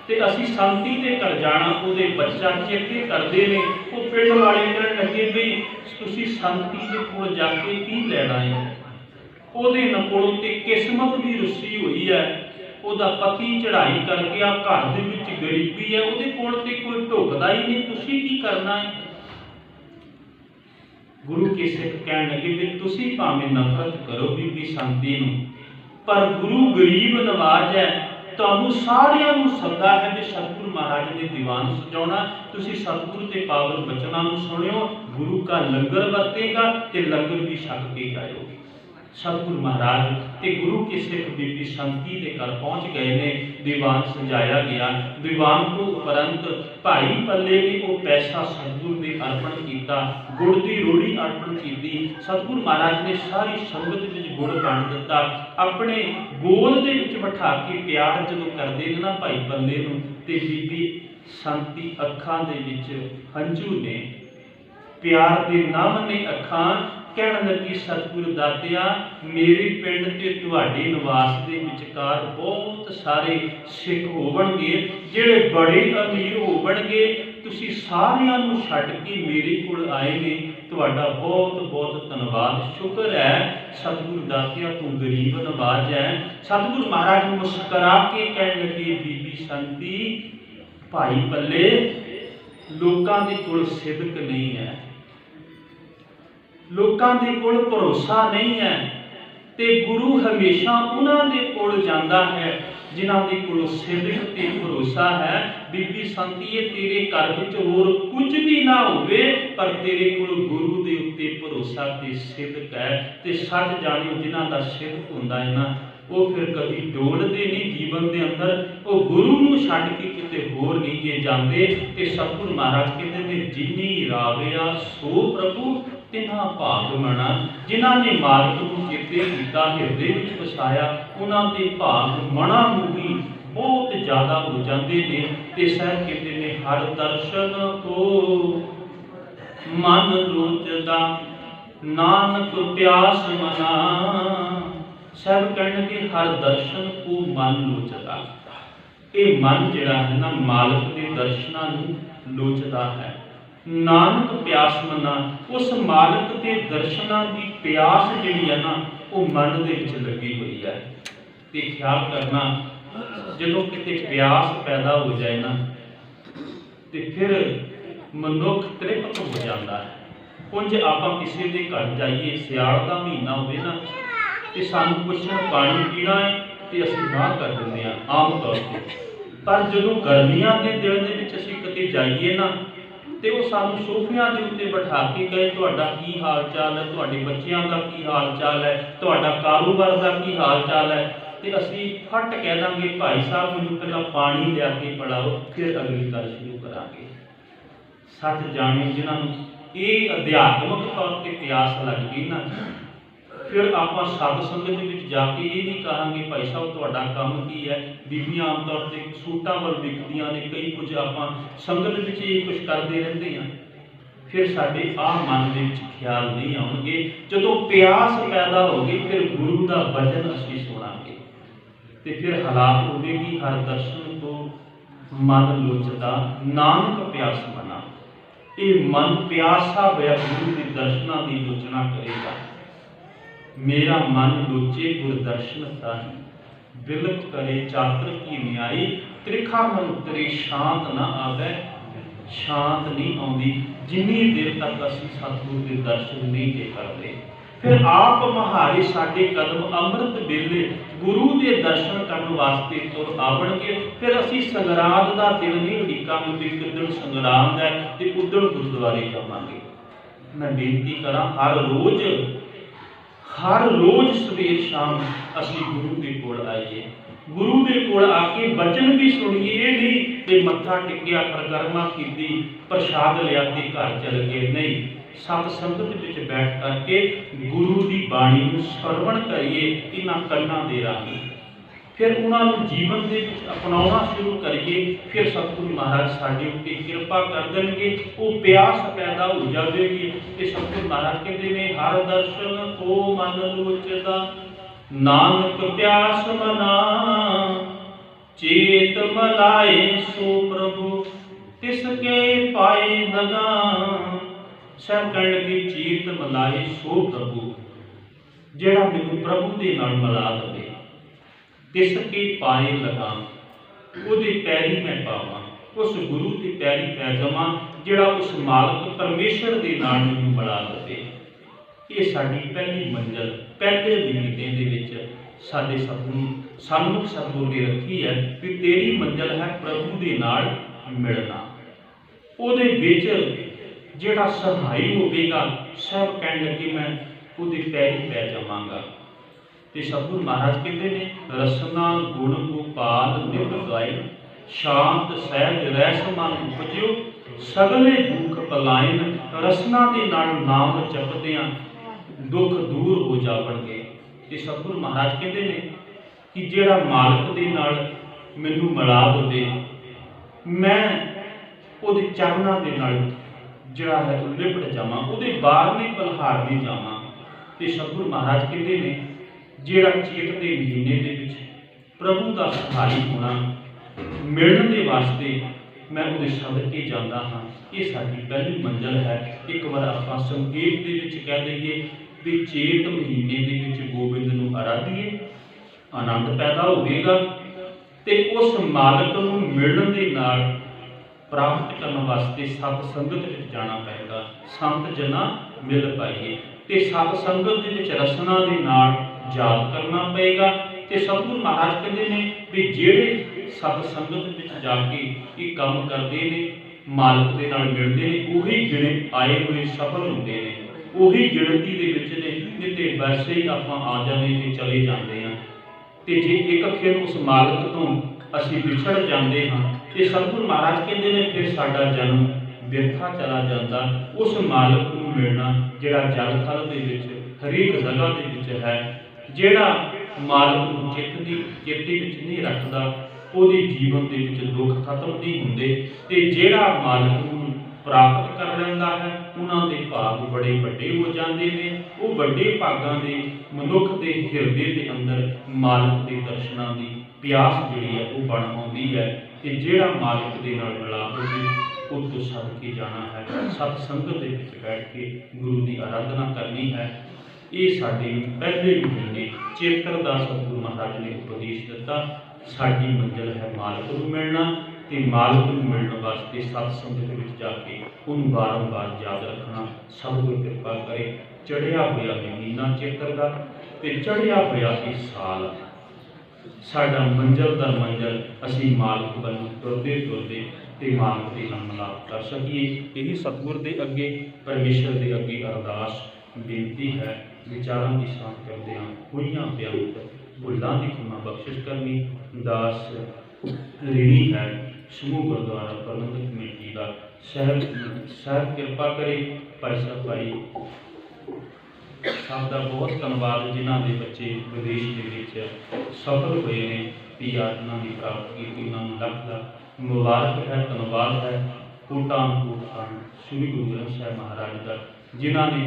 ਤੇ ਅਸੀਂ ਸੰਤੀ ਦੇ ਘਰ ਜਾਣਾ। ਉਹਦੇ ਬੱਚਾ ਚੇਤੇ ਕਰਦੇ ਨੇ। ਉਹ ਪਿੰਡ ਵਾਲੇ ਕਹਿਣ ਲੱਗੇ ਵੀ ਤੁਸੀਂ ਸੰਤੀ ਦੇ ਕੋਲ ਜਾ ਕੇ ਕੀ ਲੈਣਾ ਹੈ? ਉਹਦੇ ਕੋਲ ਤੇ ਕਿਸਮਤ ਵੀ ਰੁੱਸੀ ਹੋਈ ਹੈ। ਉਹਦਾ ਪਤੀ ਚੜ੍ਹਾਈ ਕਰ ਗਿਆ, ਘਰ ਦੇ ਵਿੱਚ ਗਰੀਬੀ ਹੈ, ਉਹਦੇ ਕੋਲ ਤੇ ਕੋਈ ਢੁਕਦਾ ਹੀ ਨਹੀਂ, ਤੁਸੀਂ ਕੀ ਕਰਨਾ ਹੈ? ਗੁਰੂ ਕੇ ਸਿੱਖ ਕਹਿਣ ਲੱਗੇ ਵੀ ਤੁਸੀਂ ਭਾਵੇਂ ਨਫ਼ਰਤ ਕਰੋ ਬੀਬੀ ਸੰਤੀ ਨੂੰ, ਪਰ ਗੁਰੂ ਗਰੀਬ ਨਵਾਜ਼ ਹੈ, ਤੁਹਾਨੂੰ ਸਾਰਿਆਂ ਨੂੰ ਸੱਦਾ ਹੈ ਵੀ ਸਤਿਗੁਰੂ ਮਹਾਰਾਜ ਦੇ ਦੀਵਾਨ ਸਜਾਉਣਾ। ਤੁਸੀਂ ਸਤਿਗੁਰੂ ਦੇ ਪਾਵਨ ਬਚਨਾਂ ਨੂੰ ਸੁਣਿਓ। ਗੁਰੂ ਕਾ ਲੰਗਰ ਵਰਤੇਗਾ ਤੇ ਲੰਗਰ ਵੀ ਛਕ ਕੇ ਜਾਇਓ। ਸਤਿਗੁਰੂ ਮਹਾਰਾਜ ਤੇ ਗੁਰੂ ਕੇ ਸਿੱਖ ਬੀਬੀ ਸੰਤੀ ਦੇ ਘਰ ਪਹੁੰਚ ਗਏ ਨੇ। ਦੀਵਾਨ ਸਜਾਇਆ ਗਿਆ। ਦੀਵਾਨ ਤੋਂ ਉਪਰੰਤ ਭਾਈ ਪੱਲੇ ਨੇ ਉਹ ਪੈਸਾ ਸਤਿਗੁਰੂ ਦੇ ਅਰਪਣ ਕੀਤਾ, ਗੁੜ ਦੀ ਰੋੜੀ ਅਰਪਣ ਕੀਤੀ। ਸਤਿਗੁਰੂ ਮਹਾਰਾਜ ਨੇ ਸਾਰੀ ਸੰਗਤ ਵਿੱਚ ਗੁੜ ਵੰਡ ਦਿੱਤਾ। ਆਪਣੇ ਗੋਲ ਦੇ ਵਿੱਚ ਬਿਠਾ ਕੇ ਪਿਆਰ ਜਦੋਂ ਕਰਦੇ ਨੇ ਨਾ ਭਾਈ ਪੱਲੇ ਨੂੰ, ਤੇ ਬੀਬੀ ਸੰਤੀ ਅੱਖਾਂ ਦੇ ਵਿੱਚ ਹੰਝੂ ਨੇ, ਪਿਆਰ ਦੇ ਨਮ ਨੇ ਅੱਖਾਂ। ਕਹਿਣ ਲੱਗੀ ਸਤਿਗੁਰੂ ਦਾਤਿਆ ਮੇਰੇ ਪਿੰਡ ਤੇ ਤੁਹਾਡੇ ਨਿਵਾਸ ਦੇ ਵਿਚਕਾਰ ਬਹੁਤ ਸਾਰੇ ਸਿੱਖ ਹੋਣਗੇ, ਜਿਹੜੇ ਬੜੇ ਅਮੀਰ ਹੋਣਗੇ, ਤੁਸੀਂ ਸਾਰਿਆਂ ਨੂੰ ਛੱਡ ਕੇ ਮੇਰੇ ਕੋਲ ਆਏ ਨੇ, ਤੁਹਾਡਾ ਬਹੁਤ ਬਹੁਤ ਧੰਨਵਾਦ, ਸ਼ੁਕਰ ਹੈ। ਸਤਿਗੁਰੂ ਦਾਤਿਆ ਤੂੰ ਗਰੀਬ ਨਵਾਜ਼ ਹੈ। ਸਤਿਗੁਰੂ ਮਹਾਰਾਜ ਨੂੰ ਮੁਸਕਰਾ ਕੇ ਕਹਿਣ ਲੱਗੇ ਬੀਬੀ ਸੰਤੀ ਭਾਈ ਪੱਲੇ ਲੋਕਾਂ ਦੇ ਕੋਲ ਸਿਦਕ ਨਹੀਂ ਹੈ, ਲੋਕਾਂ ਦੇ ਕੋਲ ਭਰੋਸਾ ਨਹੀਂ ਹੈ, ਤੇ ਗੁਰੂ ਹਮੇਸ਼ਾ ਉਹਨਾਂ ਦੇ ਕੋਲ ਜਾਂਦਾ ਹੈ ਜਿਨ੍ਹਾਂ ਦੇ ਕੋਲ ਸਿਦਕ ਤੇ ਭਰੋਸਾ ਹੈ। ਬੀਬੀ ਸੰਤੀਏ ਤੇਰੇ ਘਰ ਵਿੱਚ ਹੋਰ ਕੁਝ ਵੀ ਨਾ ਹੋਵੇ, ਪਰ ਤੇਰੇ ਕੋਲ ਗੁਰੂ ਦੇ ਉੱਤੇ ਭਰੋਸਾ ਤੇ ਸਿਦਕ ਹੈ। ਤੇ ਸੱਚ ਜਾਣਿਓ ਜਿਨ੍ਹਾਂ ਦਾ ਸਿਦਕ ਹੁੰਦਾ ਹੈ ਨਾ, ਉਹ ਫਿਰ ਕਦੀ ਡੋਲਦੇ ਨਹੀਂ ਜੀਵਨ ਦੇ ਅੰਦਰ, ਉਹ ਗੁਰੂ ਨੂੰ ਛੱਡ ਕੇ ਕਿਤੇ ਹੋਰ ਨਹੀਂ ਜੇ ਜਾਂਦੇ। ਤੇ ਸਤਿਗੁਰੂ ਮਹਾਰਾਜ ਕਹਿੰਦੇ ਨੇ ਜਿਨੀ ਰਾਵਿਆ ਸੋ ਪ੍ਰਭੂ ਤਿਨਾ ਭਾਗ ਮਣਾ। ਜਿਨ੍ਹਾਂ ਨੇ ਮਾਲਕ ਨੂੰ ਚੇਤੇ ਕੀਤਾ, ਹਿਰਦੇ ਵਿੱਚ ਵਸਾਇਆ, ਉਹਨਾਂ ਦੇ ਭਾਗ ਮਣਾ ਨੂੰ ਵੀ ਬਹੁਤ ਜ਼ਿਆਦਾ ਹੋ ਜਾਂਦੇ ਨੇ। ਤੇ ਸਾਹਿਬ ਕਹਿੰਦੇ ਨੇ ਹਰ ਦਰਸ਼ਨ ਕੋ ਮਨ ਲੋਚਦਾ, ਨਾਨਕ ਪਿਆਸ ਮਨਾ। ਸਾਹਿਬ ਕਹਿਣਗੇ ਹਰ ਦਰਸ਼ਨ ਕੋ ਮਨ ਲੋਚਦਾ। ਇਹ ਮਨ ਜਿਹੜਾ ਹੈ ਨਾ ਮਾਲਕ ਦੇ ਦਰਸ਼ਨਾਂ ਨੂੰ ਲੋਚਦਾ ਹੈ। नानक प्यास मना। उस मालिक के दर्शनां की प्यास जिहड़ी है ना वो मन दे विच लगी हुई है। ते ख्याल करना जदों किते प्यास पैदा हो जाए ना तो फिर मनुख तृप्त हो जाता है। उंज आपां किसी के घर जाइए, सियाल का महीना होवे ना तो सानूं पुछण पानी पीना है तो असीं ना कर दिंदे हां आम तौर पर। पर जदों गर्मियां के दिन दे विच असीं किते जाइए ना तो वो सानूं सोफियां के उत्ते बिठा के कहे तुहाडा की हाल चाल है, तुहाडे बच्चियां का की हाल चाल है, तुहाडा कारोबार का की हाल चाल है, तो असीं फट कह दांगे भाई साहब मैनूं पहलां पानी लिया के पिलाओ फिर अगली गल शुरू करांगे। सच जाणो जिन्हां ये अध्यात्मक तौर पर प्यास लग गई ना फिर आपां सत संगत विच जाके ये नहीं कहांगे भाई साहब तुहाडा काम की है। बीबियां आम तौर पर सूटां वल विकदियां ने, कई कुछ आपां संगत विच ये कुछ करते रहते हैं। फिर साडे आ मन दे विच ख्याल नहीं आउणगे। जदों प्यास पैदा होगी फिर गुरु का वचन असीं सुणांगे ते फिर हालात होवेगी हर दर्शन को मन लोचदा नानक प्यास मना। ये मन प्यासा होया गुरु के दर्शनां की लोचना करेगा। मेरा मन लोचे गुरदर्शन ताही, बिलख करे चातर की न्याई। त्रिखा मन तेरे शांत ना आवे, शांत नहीं आउंदी जिन्नी देर तक असीं सतगुरु के दर्शन नहीं जे करते। फिर आप महारे साडे कदम अमृत वेले गुरु के दर्शन करने वास्ते तुर आवणगे। फिर असीं संगरांद दा दिन नहीं उड़ीकांगे कि किदण संगरांद है ते उदण गुरुद्वारे जावांगे। मैं बेनती करां हर रोज सवेर शाम असीं गुरु के कोल आइए, गुरु के कोल आके वचन भी सुनिए। ये नहीं कि मत्था टिकिया परिक्रमा की प्रसाद लिया के घर चल गए, नहीं सत संगत विच बैठ करके गुरु की बाणी नूं सरवण करिए इन्हां कन्नां दे राही। फिर उन्होंने जीवन के अपनाना शुरू करिए। फिर सतगुरु महाराज साडे उत्ते कृपा कर देंगे, वो प्यास पैदा हो जाएगी। कि सतगुरु महाराज कहते हैं हर दर्शन को मन लोचदा नानक प्यास मना। चेत मलाए सो प्रभु तिसके पाए लगा। सब कहण लगे चेत मलाए सो प्रभु, जिहड़ा मैनूं प्रभु दे नाल मिला दवे। तिसके पाए लगा, उहदे पैरी मैं पावां, उस गुरु के पैरी पै जावां जिहड़ा उस मालक परमेश्वर के नाल मैनूं मिला दवे। ये साडी पहली मंजिल पहले महीने दे विच साडे सन्मुख सतगुरु ने रखी है कि तेरी मंजिल है प्रभु के नाल मिलना। उहदे विच जिहड़ा सहाई होवेगा सब कहण लगे मैं उहदे पैरी पै जावांगा। ते सतगुरु महाराज कहते हैं रसना गुण गोपाल नित गाय। शांत सहज रहस मन उपजो सगले दुख पलायन। रसना के नाल नाम जपदियां दुख दूर हो जावणगे। ते सतगुरु महाराज कहते हैं कि जिहड़ा मालक दे नाल मैनूं मिला देवे मैं उहदे चरनां दे नाल जिहड़ा है लिपट जावां, उहदे बारने पलहार नहीं जावां। ते सतगुरु महाराज कहते हैं जिहड़ा चेत के महीने दे विच प्रभु का सहाई होना मिलण दे वास्ते मैं उहदे सदके जांदा हां। ये साडी पहली मंजिल है। एक बार आपां संकेत दे विच कह दईए भी चेत महीने दे विच गोबिंद नूं आराधीए, आनंद पैदा होवेगा ते उस मालक नूं मिलण दे नाल प्राप्त करने वास्ते सत संगत विच जाना पएगा। संत जना मिल पाइए ते सत संगत दे विच रसना दे नाल याद करना पएगा। ते सतगुरु महाराज कहते हैं भी जिहड़े सत संगत विच जाके ये काम करते हैं मालक दे नाल मिलते हैं उही गिणे आए हुए सफल होंदे ने, उही गिणती दे विच ने। नहीं ते वैसे ही आपां आ जाने ते चले जाते हैं। ते जे एक अखेर उस मालक तो असीं विछड़ जाते हाँ ते सतगुरु महाराज कहते हैं फिर साडा जन्म व्यर्था चला जाता। उस मालक नूं मिलना जिहड़ा जल थल दे विच हरेक जगह दे विच है, जिहड़ा मालक नूं चेते विच नहीं रखदा उहदे जीवन दे विच दुख खत्म नहीं हुंदे। ते जिहड़ा मालक नूं प्राप्त कर लैंदा है उन्हां दे भाग बड़े वड्डे हो जाते हैं। वो वड्डे भागां दे मनुख दे हिरदे दे अंदर मालक दे दर्शनां दी प्यास जिहड़ी है वो बण आउंदी है। ते जिहड़ा मालक दे नाल मिलाप होवे ਉੱਤੋਂ ਛੱਡ ਕੇ ਜਾਣਾ ਹੈ, ਸਤ ਸੰਗਤ ਦੇ ਵਿੱਚ ਬੈਠ ਕੇ ਗੁਰੂ ਦੀ ਆਰਾਧਨਾ ਕਰਨੀ ਹੈ। ਇਹ ਸਾਡੇ ਪਹਿਲੇ ਮਹੀਨੇ ਚੇਤਰ ਦਾ ਸਤਿਗੁਰੂ ਮਹਾਰਾਜ ਨੇ ਉਪਦੇਸ਼ ਦਿੱਤਾ। ਸਾਡੀ ਮੰਜ਼ਿਲ ਹੈ ਮਾਲਕ ਨੂੰ ਮਿਲਣਾ, ਤੇ ਮਾਲਕ ਨੂੰ ਮਿਲਣ ਵਾਸਤੇ ਸਤ ਸੰਗਤ ਵਿੱਚ ਜਾ ਕੇ ਉਹਨੂੰ ਵਾਰੰਵਾਰ ਯਾਦ ਰੱਖਣਾ। ਸਤਿਗੁਰੂ ਕਿਰਪਾ ਕਰੇ। ਚੜ੍ਹਿਆ ਹੋਇਆ ਮਹੀਨਾ ਚੇਤਰ ਦਾ ਤੇ ਚੜ੍ਹਿਆ ਹੋਇਆ ਇਹ ਸਾਲ ਸਾਡਾ ਮੰਜ਼ਿਲ ਦਰ ਮੰਜ਼ਿਲ ਅਸੀਂ ਮਾਲਕ ਵੱਲ ਤੁਰਦੇ ਤੁਰਦੇ ਤੇ ਮਾਲਕ ਦੇ ਨਾਮ ਮਿਲਾਪ ਕਰ ਸਕੀਏ। ਇਹੀ ਸਤਿਗੁਰ ਦੇ ਅੱਗੇ, ਪਰਮੇਸ਼ਰ ਦੇ ਅੱਗੇ ਅਰਦਾਸ ਬੇਨਤੀ ਹੈ। ਵਿਚਾਰਾਂ ਦੀ ਸਾਂਝ ਕਰਦਿਆਂ ਹੋਈਆਂ ਬੇਅੰਤ ਭੁੱਲਾਂ ਦੀ ਖਿਮਾ ਬਖਸ਼ਿਸ਼ ਕਰਨੀ। ਦਾਸ ਰਿਣੀ ਹੈ ਸਮੂਹ ਗੁਰਦੁਆਰਾ ਪ੍ਰਬੰਧਕ ਕਮੇਟੀ ਦਾ। ਸਾਹਿਬ ਕਿਰਪਾ ਕਰੇ। ਭਾਈ ਸਾਹਿਬ ਭਾਈ ਸਭ ਦਾ ਬਹੁਤ ਧੰਨਵਾਦ, ਜਿਨ੍ਹਾਂ ਦੇ ਬੱਚੇ ਵਿਦੇਸ਼ ਦੇ ਵਿੱਚ ਸਫਲ ਹੋਏ ਨੇ, PR ਉਹਨਾਂ ਦੀ ਪ੍ਰਾਪਤ ਕੀਤੀ, ਉਹਨਾਂ ਨੂੰ ਲੱਖ ਲੱਖ ਮੁਬਾਰਕ ਹੈ, ਧੰਨਵਾਦ ਹੈ। ਕੋਟਾਂ ਕੋਟਾਂ ਸ੍ਰੀ ਗੁਰੂ ਗ੍ਰੰਥ ਸਾਹਿਬ ਮਹਾਰਾਜ ਦਾ, ਜਿਨ੍ਹਾਂ ਨੇ